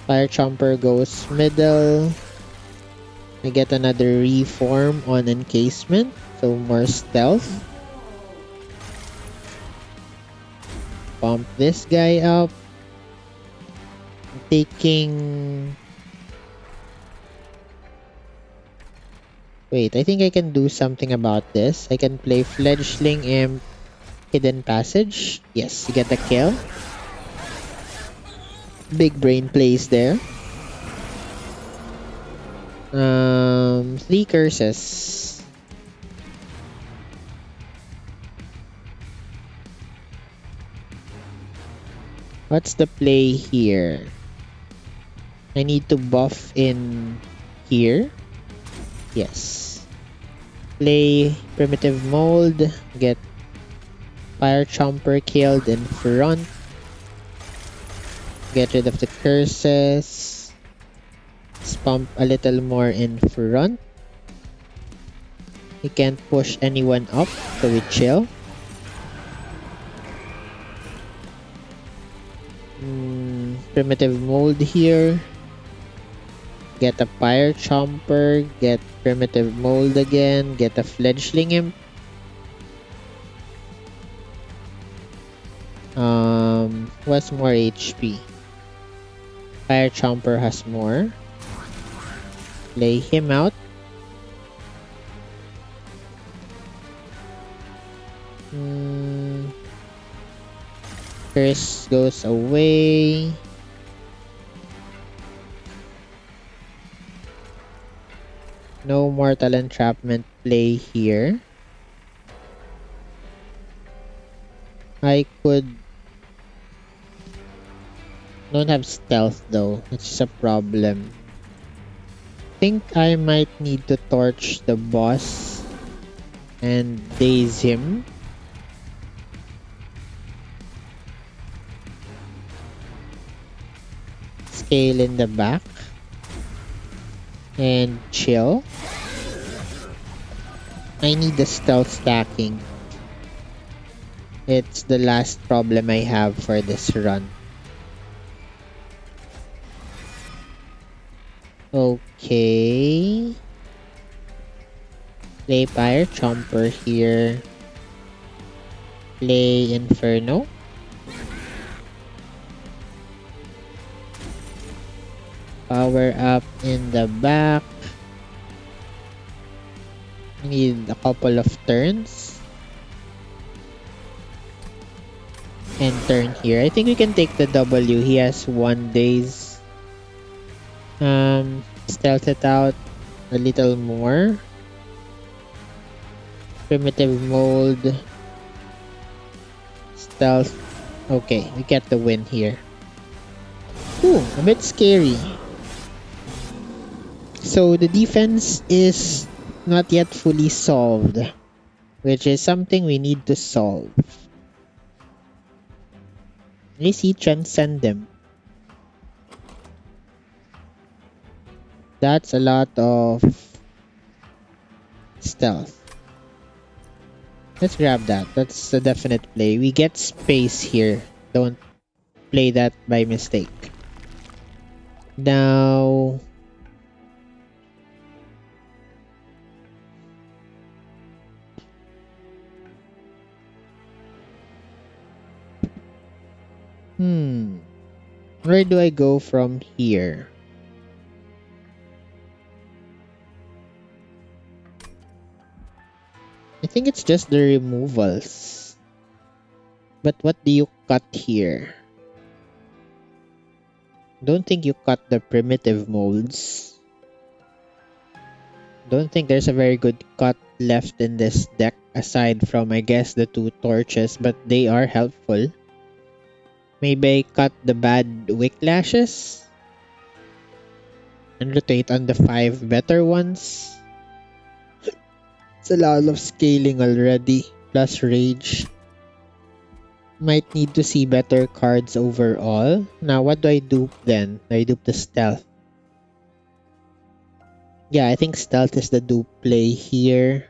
Fire Chomper goes middle. I get another reform on encasement, so more stealth. Pump this guy up. I'm taking... Wait, I think I can do something about this. I can play Fledgling Imp Hidden Passage. Yes, you get the kill. Big brain plays there. 3 curses. What's the play here? I need to buff in here. Yes. Play Primitive Mold. Get Fire Chomper killed in front. Get rid of the curses. Pump a little more in front. You can't push anyone up, so we chill. Primitive Mold here. Get a Fire Chomper. Get Primitive Mold again. Get a Fledgling Imp. What's more HP? Fire Chomper has more. Lay him out. Curse goes away. No Mortal Entrapment play here. I could... Don't have stealth though, which is a problem. Think I might need to torch the boss and daze him. Scale in the back and chill. I need the stealth stacking. It's the last problem I have for this run. Okay. Play Fire Chomper here. Play Inferno. Power up in the back. Need a couple of turns. And turn here. I think we can take the W. He has 1 days. Stealth it out a little more. Primitive Mold. Stealth. Okay, we get the win here. Ooh, a bit scary. So the defense is not yet fully solved, which is something we need to solve. At least he transcend them. That's a lot of stealth. Let's grab that. That's a definite play. We get space here. Don't play that by mistake. Now... Where do I go from here? I think it's just the removals. But what do you cut here? Don't think you cut the primitive molds. Don't think there's a very good cut left in this deck aside from, I guess, the 2 torches, but they are helpful. Maybe I cut the bad Wick Lashes? And rotate on the 5 better ones. It's a lot of scaling already. Plus rage. Might need to see better cards overall. Now, what do I dupe then? I dupe the stealth. Yeah, I think stealth is the dupe play here.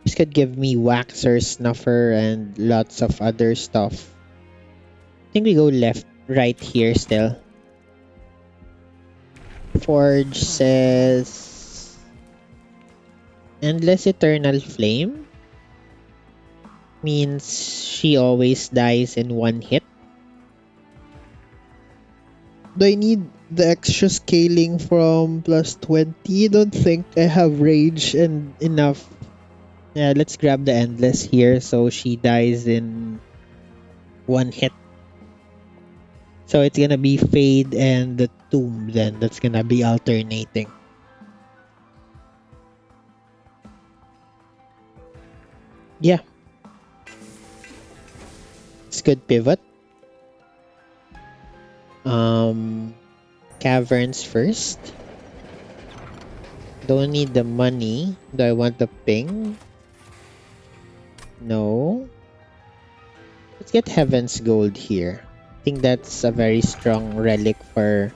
This could give me Waxer, Snuffer, and lots of other stuff. I think we go right here still. Forge says Endless Eternal Flame means she always dies in one hit. Do I need the extra scaling from plus 20? Don't think I have rage and enough. Yeah, let's grab the Endless here so she dies in one hit. So it's gonna be Fade and the Tomb then. That's gonna be alternating. Yeah. It's good pivot. Caverns first. Don't need the money. Do I want the ping? No. Let's get Heaven's Gold here. I think that's a very strong relic for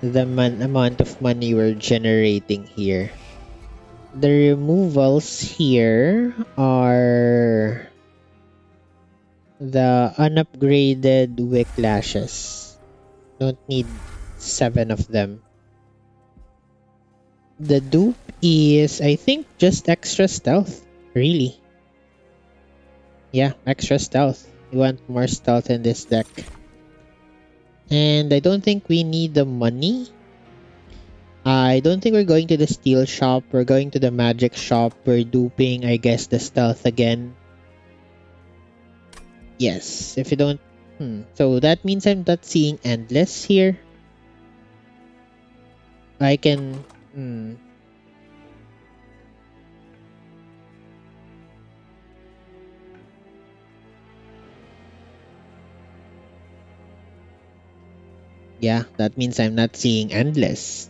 the amount of money we're generating here. The removals here are the unupgraded Wick Lashes. Don't need 7 of them. The dupe is, I think, just extra stealth. Really. Yeah, extra stealth. We want more stealth in this deck. And I don't think we need the money. I don't think we're going to the steel shop. We're going to the magic shop. We're duping, I guess, the stealth again. Yes, if you don't... So that means I'm not seeing Endless here. I can... Yeah, that means I'm not seeing Endless.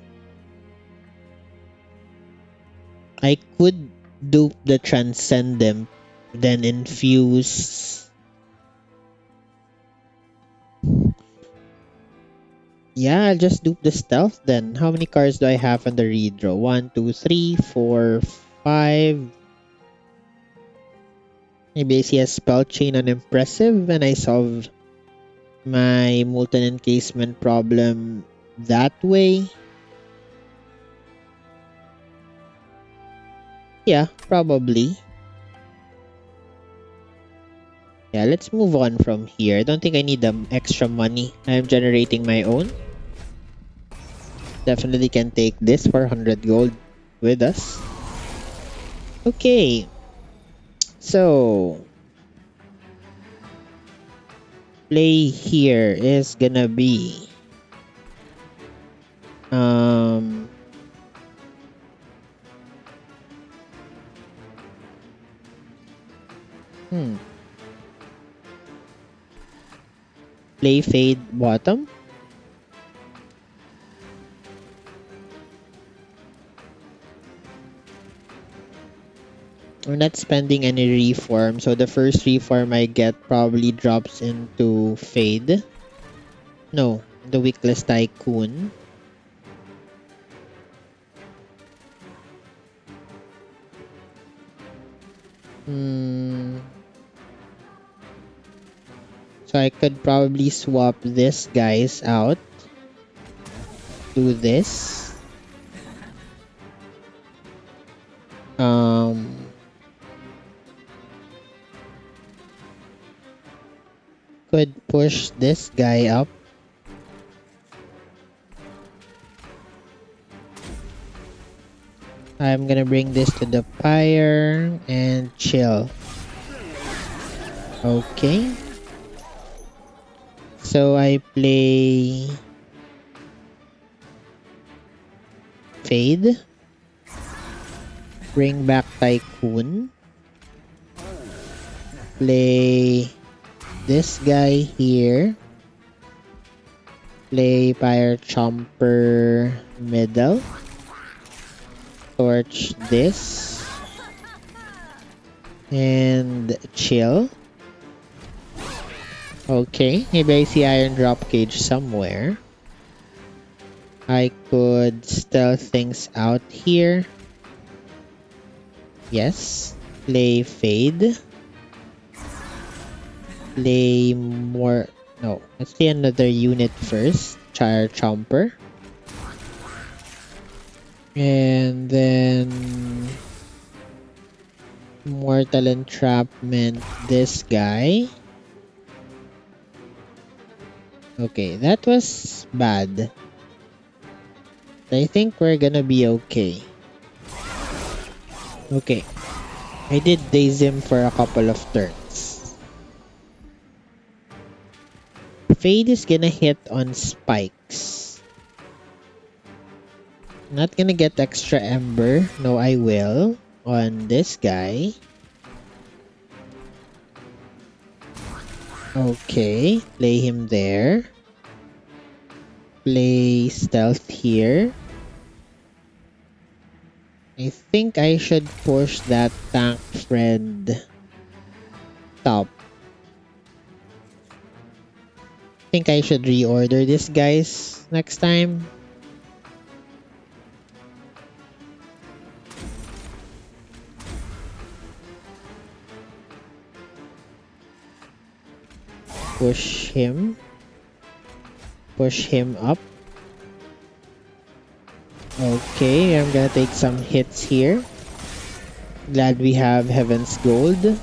I could dupe the Transcendent, then infuse... Yeah, I'll just dupe the stealth then. How many cards do I have on the redraw? 1, 2, 3, 4, 5. Maybe I see a Spell Chain on Impressive and I solve my Molten Encasement problem that way. Yeah, probably. Yeah, let's move on from here. I don't think I need the extra money. I'm generating my own. Definitely can take this for 100 gold with us. Okay. So, play here is gonna be play Fade bottom. We're not spending any reform, so the first reform I get probably drops into Fade. No, the Wickless Tycoon. So I could probably swap this guys out. Do this. Could push this guy up. I'm gonna bring this to the pyre and chill. Okay. So I play Fade. Bring back Tycoon. Play this guy here. Play Fire Chomper middle. Torch this. And chill. Okay, maybe I see Iron Drop Cage somewhere. I could stealth things out here. Yes. Play Fade. Play more... No, let's play another unit first. Fire Chomper. And then... Mortal Entrapment this guy. Okay, that was bad. I think we're gonna be okay. Okay. I did daze him for a couple of turns. Fade is gonna hit on spikes. Not gonna get extra ember. No, I will. On this guy. Okay. Play him there. Play stealth here. I think I should push that tank friend top. I think I should reorder this guys next time. Push him. Push him up. Okay, I'm gonna take some hits here. Glad we have Heaven's Gold.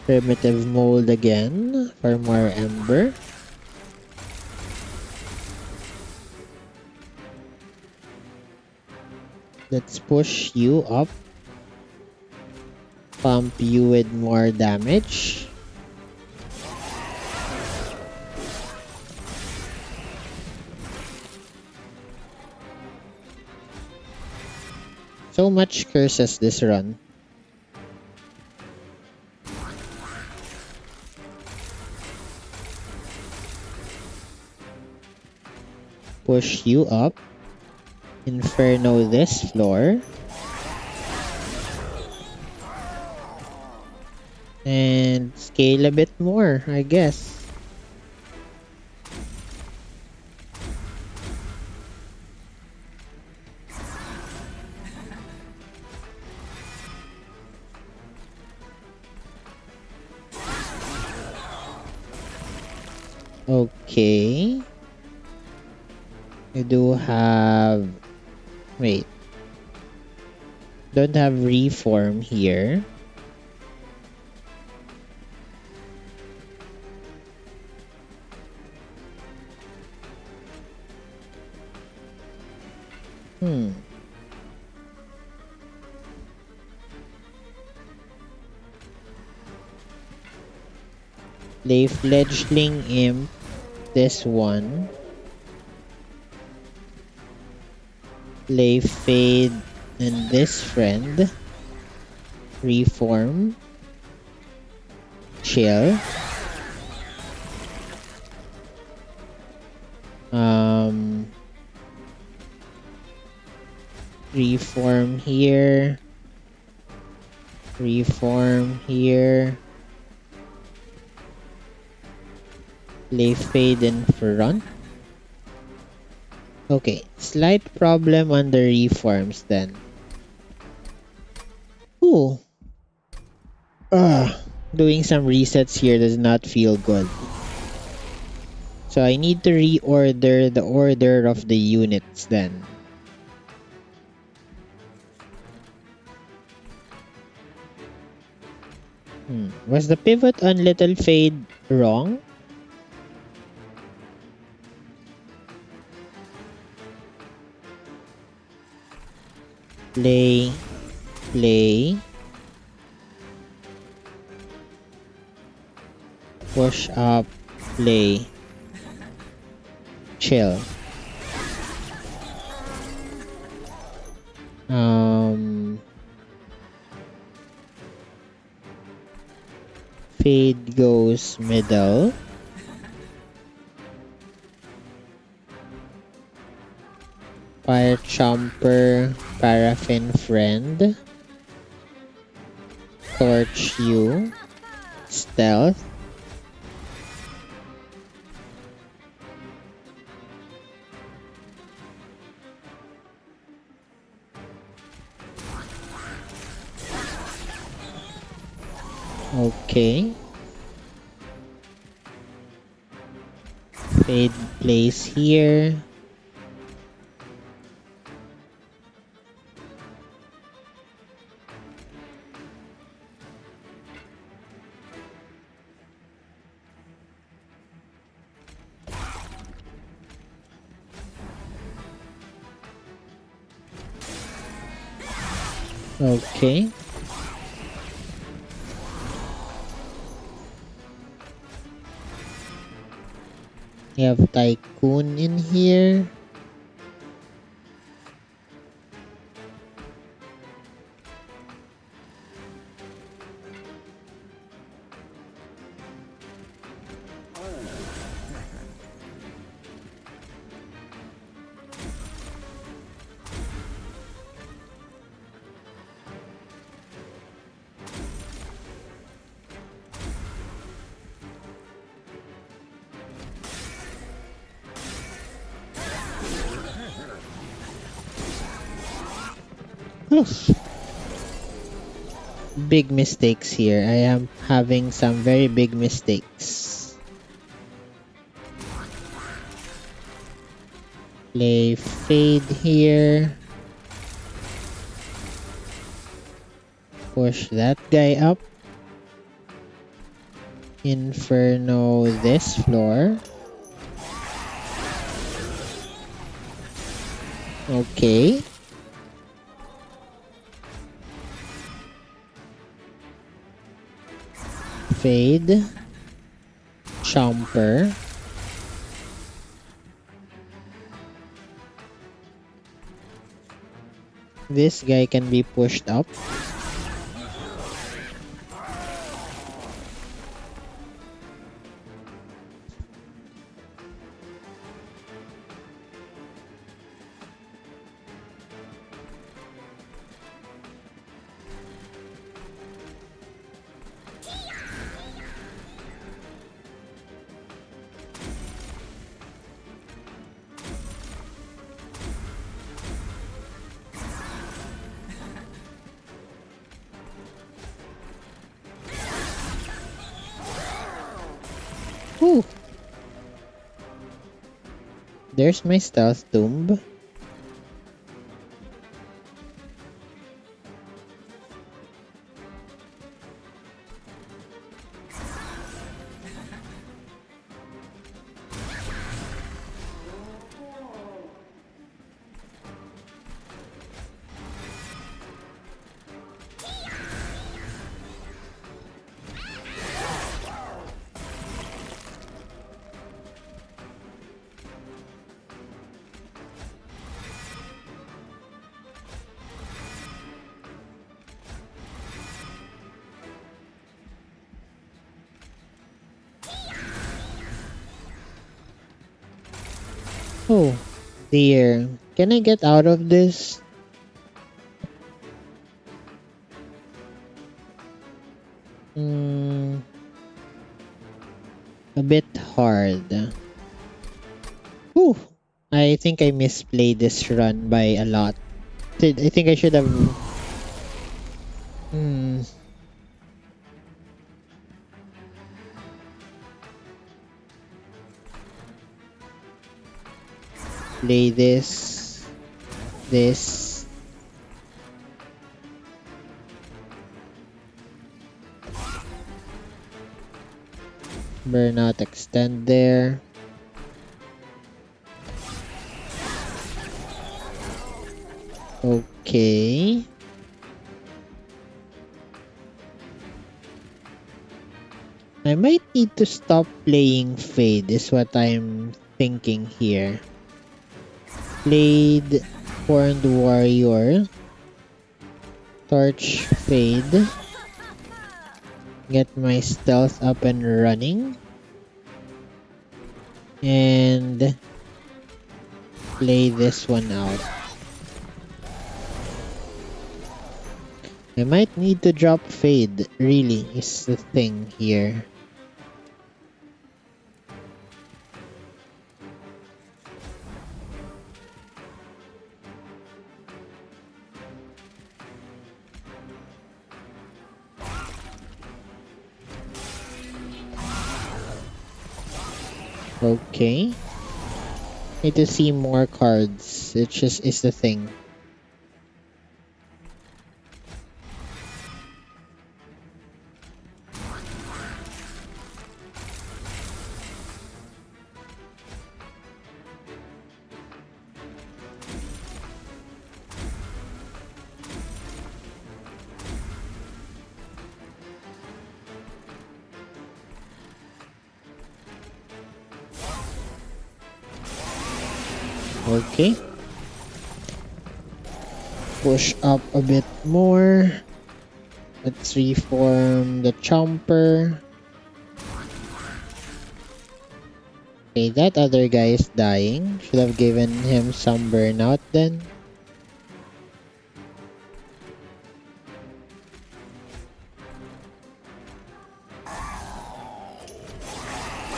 Primitive Mold again for more Ember. Let's push you up. Pump you with more damage. So much curses this run. Push you up. Inferno this floor. And scale a bit more, I guess. Okay. I do have... Wait. Don't have reform here. Play Fledgling Imp. This one. Play Fade and this friend. Reform. Chill. Reform here. Reform here. Play Fade in front. Okay, slight problem on the reforms then. Ooh. Doing some resets here does not feel good. So I need to reorder the order of the units then. Was the pivot on Little Fade wrong? Play. Push up, play. Chill. Fade goes middle. Fire Chomper, Paraffin Friend. Torch you. Stealth. Okay. Fade plays here. Okay. You have Tycoon in here. Big mistakes here. I am having some very big mistakes. Play Fade here. Push that guy up. Inferno this floor. Okay. Fade. Chomper. This guy can be pushed up. Whew. There's my stealth tomb. Oh dear. Can I get out of this? A bit hard. Whew. I think I misplayed this run by a lot. I think I should have... Play this. This. Burnout extend there. Okay. I might need to stop playing Fade is what I'm thinking here. Played Horned Warrior. Torch Fade. Get my stealth up and running. And play this one out. I might need to drop Fade, really, is the thing here. Okay. Need to see more cards. It just is the thing. Okay. Push up a bit more. Let's reform the Chomper. Okay, that other guy is dying. Should have given him some burnout then.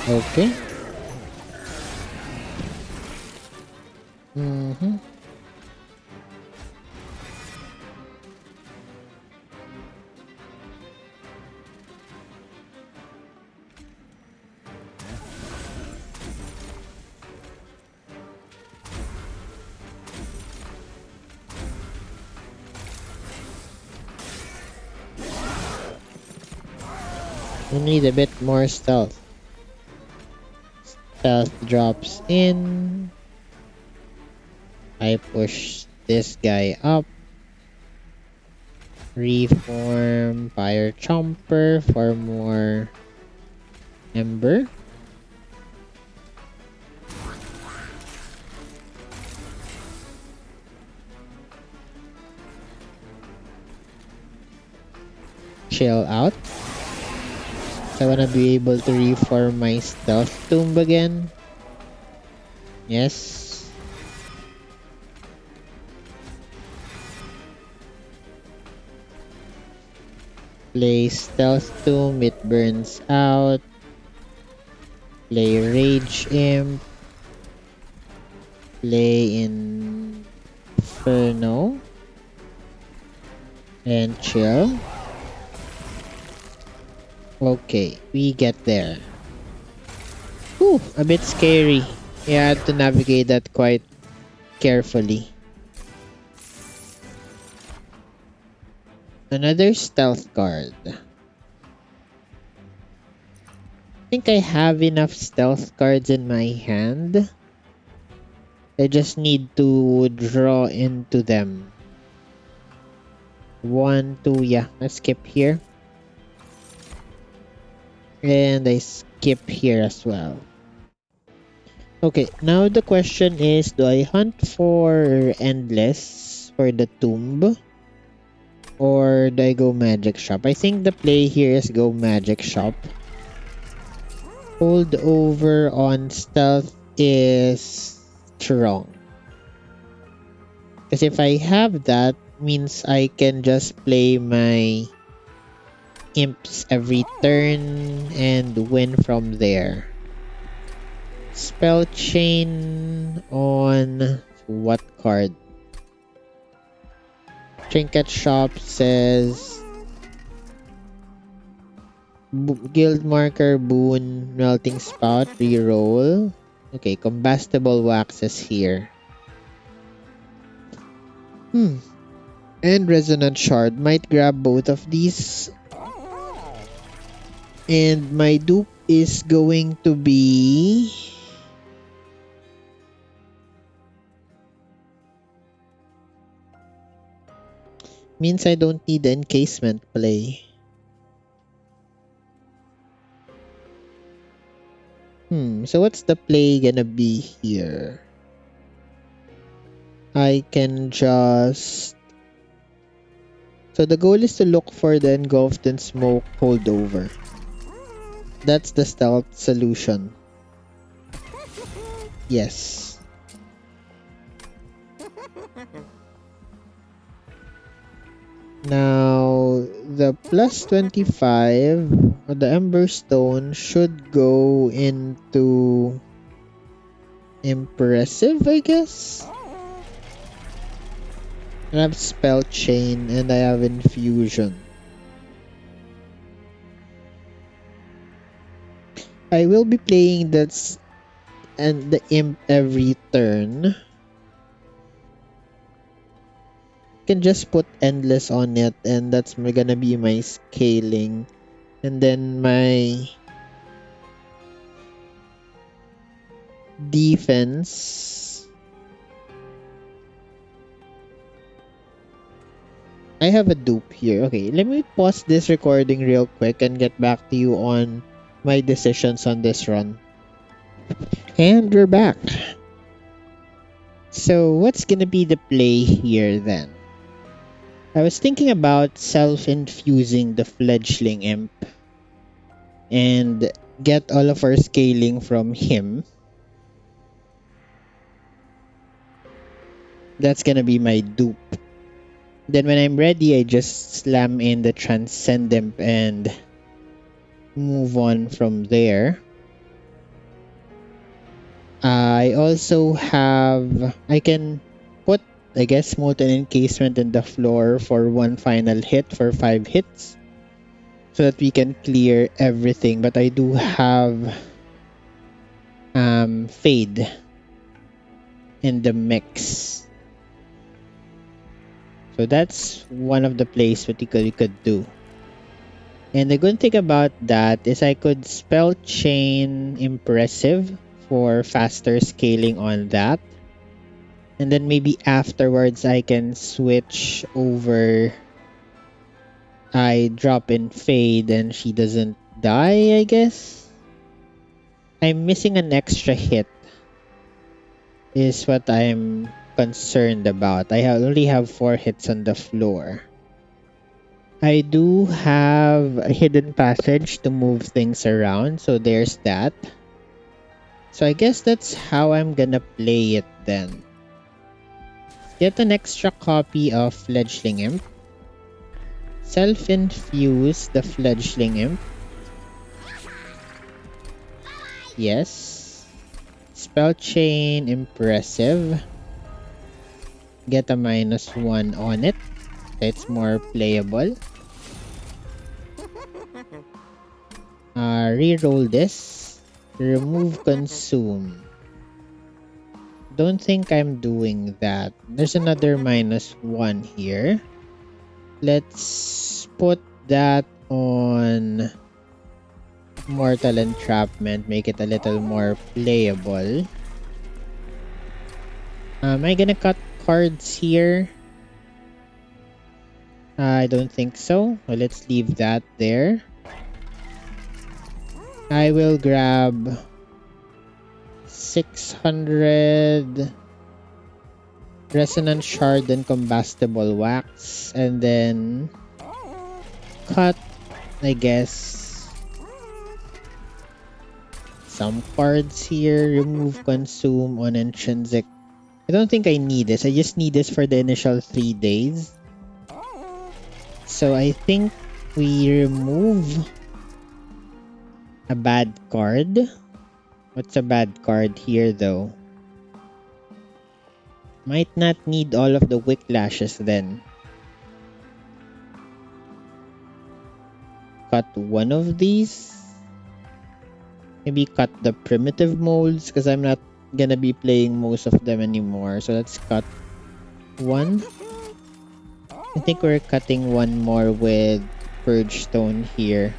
Okay. We need a bit more stealth. Stealth drops in. I push this guy up. Reform Fire Chomper for more Ember. Chill out. I wanna be able to reform my Stealth Tomb again. Yes. Play Stealth Tomb, it burns out. Play Rage Imp. Play Inferno. And chill. Okay, we get there. Whew, a bit scary. You had to navigate that quite carefully. Another stealth card. I think I have enough stealth cards in my hand. I just need to draw into them. 1, 2, yeah, let's skip here. And I skip here as well. Okay, now the question is, do I hunt for Endless for the tomb? Or do I go Magic Shop? I think the play here is go Magic Shop. Hold over on stealth is strong. Because if I have that, means I can just play my imps every turn and win from there. Spell chain on what card? Trinket Shop says Guild Marker, Boon, Melting Spout, reroll. Okay, Combustible Wax is here. And Resonant Shard. Might grab both of these. And my dupe is going to be... means I don't need the encasement play. So what's the play gonna be here? I can just So the goal is to look for the engulfed in smoke holdover. That's the stealth solution. Yes. Now, the plus 25 of the Ember Stone should go into Impressive, I guess? I have Spell Chain and I have Infusion. I will be playing that's and the Imp every turn. Can just put Endless on it and that's gonna be my scaling. And then my defense. I have a dupe here. Okay, let me pause this recording real quick and get back to you on my decisions on this run. And we're back. So what's gonna be the play here then? I was thinking about self-infusing the fledgling imp and get all of our scaling from him. That's gonna be my dupe. Then when I'm ready, I just slam in the Transcend Imp and move on from there. I also have... I can put, I guess, Molten Encasement in the floor for one final hit for 5 hits. So that we can clear everything. But I do have Fade in the mix. So that's one of the plays that you could do. And the good thing about that is I could Spell Chain Impressive for faster scaling on that. And then maybe afterwards I can switch over. I drop in Fade and she doesn't die, I guess. I'm missing an extra hit is what I'm concerned about. I only have 4 hits on the floor. I do have a hidden passage to move things around, so there's that. So I guess that's how I'm gonna play it then. Get an extra copy of Fledgling Imp. Self-infuse the Fledgling Imp. Yes. Spell Chain Impressive. Get a -1 on it. It's more playable. Reroll this. Remove Consume. Don't think I'm doing that. There's another -1 here. Let's put that on Mortal Entrapment. Make it a little more playable. Am I gonna cut cards here? I don't think so. Well, let's leave that there. I will grab 600 Resonant Shard and Combustible Wax. And then cut, I guess, some cards here. Remove Consume on Intrinsic. I don't think I need this. I just need this for the initial 3 days. So I think we remove a bad card. What's a bad card here though? Might not need all of the Whiplashes then. Cut one of these. Maybe cut the primitive molds because I'm not gonna be playing most of them anymore. So let's cut one. I think we're cutting one more with Purge Stone here.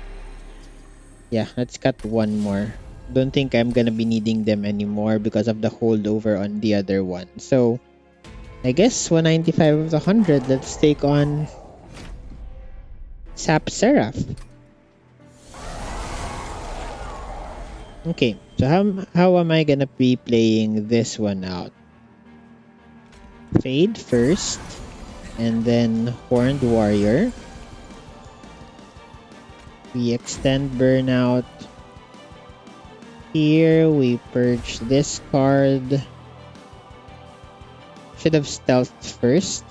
Yeah, let's cut one more. Don't think I'm gonna be needing them anymore because of the holdover on the other one. So, I guess 195 of the 100. Let's take on Sap Seraph. Okay, so how am I gonna be playing this one out? Fade first. And then Horned Warrior. We extend Burnout. Here we purge this card. Should have stealthed first.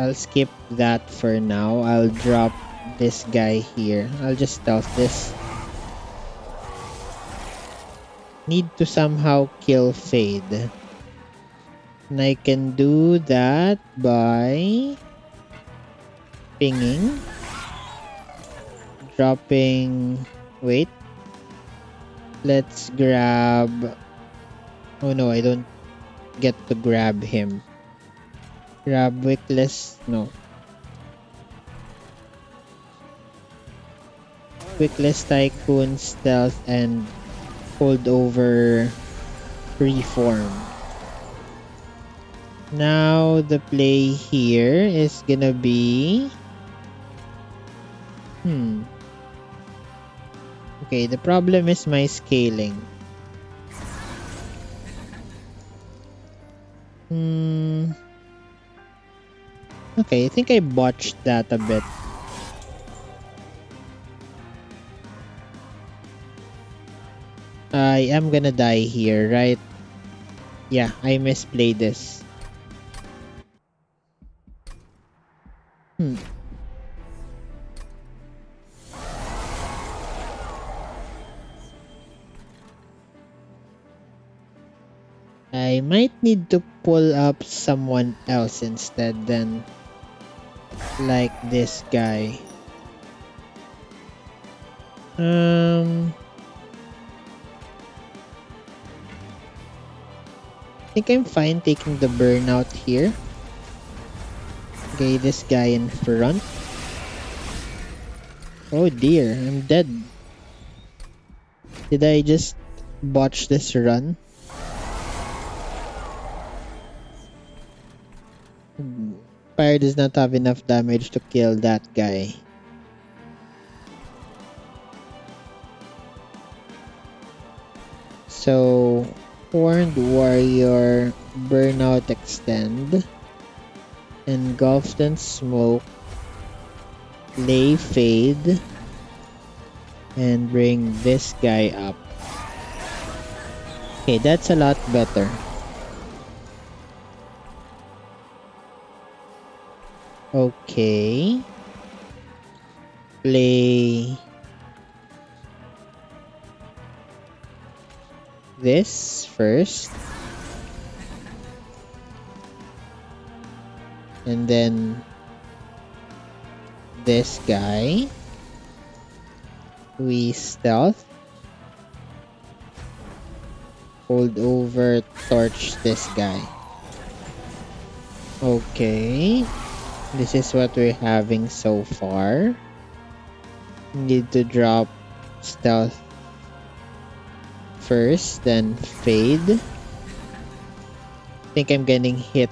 I'll skip that for now. I'll drop this guy here. I'll just stealth this. Need to somehow kill Fade. And I can do that by pinging. Dropping... Wait. Let's grab... Oh no, I don't get to grab him. Grab Wickless. No. Wickless Tycoon, Stealth, and hold over Reform. Now the play here is gonna be... Okay, the problem is my scaling. Okay, I think I botched that a bit. I am gonna die here, right? Yeah, I misplayed this. I might need to pull up someone else instead then. Like this guy. I think I'm fine taking the burnout here. Okay, this guy in front. Oh dear, I'm dead. Did I just botch this run? Fire does not have enough damage to kill that guy. So, Horned Warrior, Burnout Extend, Engulfed in Smoke, Lay Fade, and bring this guy up. Okay, that's a lot better. Okay. Play this first. And then this guy. We stealth. Hold over, torch this guy. Okay. This is what we're having so far. Need to drop stealth first, then fade. I think I'm getting hit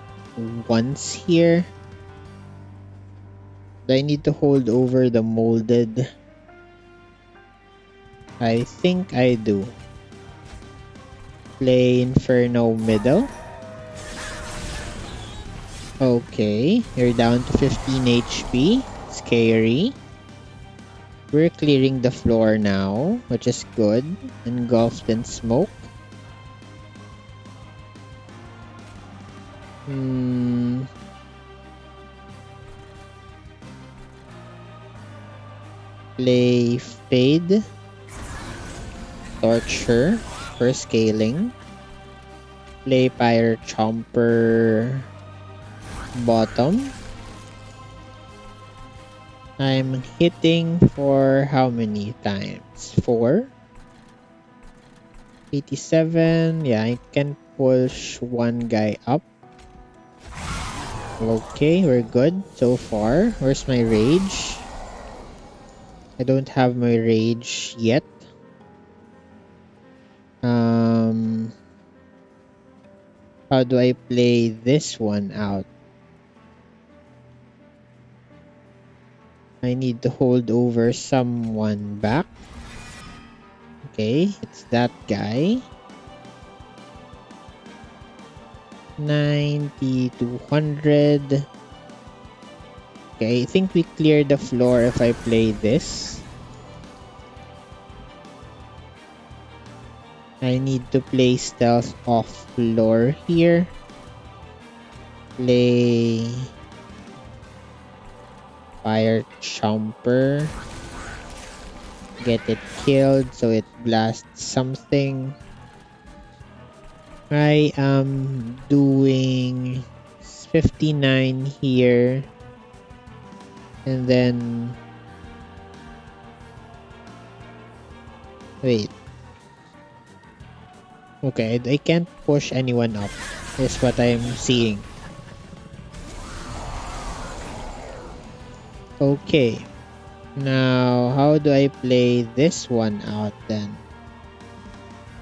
once here. Do I need to hold over the molded? I think I do. Play Inferno middle. Okay, you're down to 15 HP. Scary. We're clearing the floor now, which is good. Engulfed in smoke. Play Fade. Torture for scaling. Play Pyre Chomper bottom. I'm hitting for how many times? 4? 87. Yeah, I can push one guy up. Okay, we're good so far. Where's my rage? I don't have my rage yet. How do I play this one out? I need to hold over someone back. Okay, it's that guy. 90, 200. Okay, I think we clear the floor if I play this. I need to play stealth off floor here. Play fire chomper. Get it killed so it blasts something. I am doing 59 here. And then... Wait. Okay, I can't push anyone up, is what I'm seeing. Okay. Now, how do I play this one out then?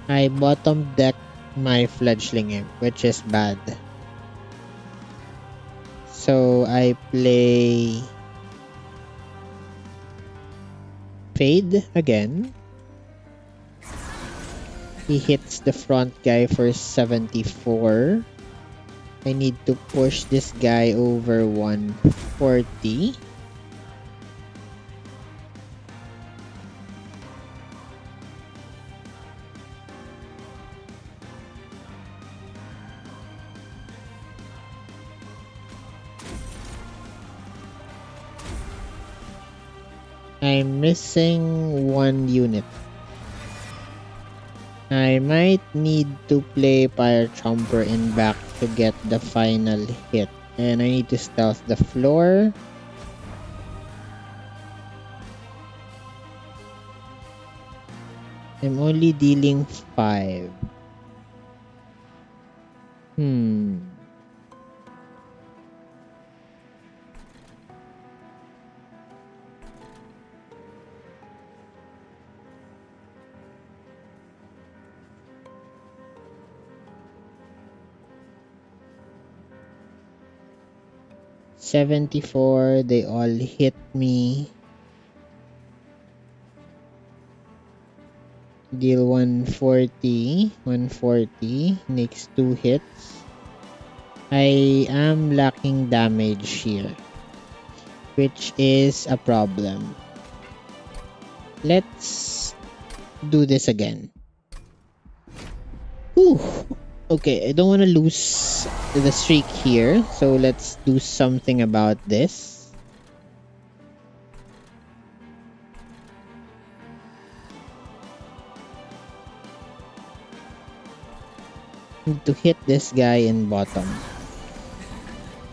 I bottom deck my fledgling imp, which is bad. So, I play... Fade again. He hits the front guy for 74. I need to push this guy over 140. I'm missing one unit. I might need to play Fire Chomper in back to get the final hit. And I need to stealth the floor. I'm only dealing 5. 74, they all hit me. Deal 140. 140 makes 2 hits. I am lacking damage here, which is a problem. Let's do this again. Whew. Okay, I don't want to lose the streak here, so let's do something about this. Need to hit this guy in bottom.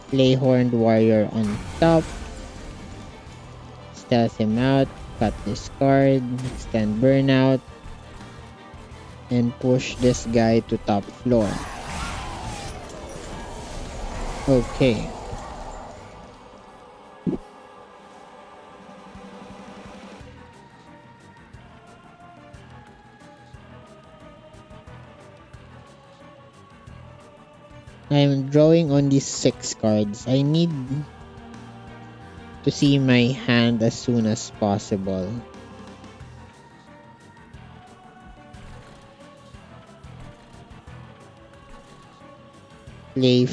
Play Horned Warrior on top. Stealth him out. Cut this card. Extend Burnout. And push this guy to top floor. Okay. I'm drawing on these 6 cards. I need to see my hand as soon as possible. Play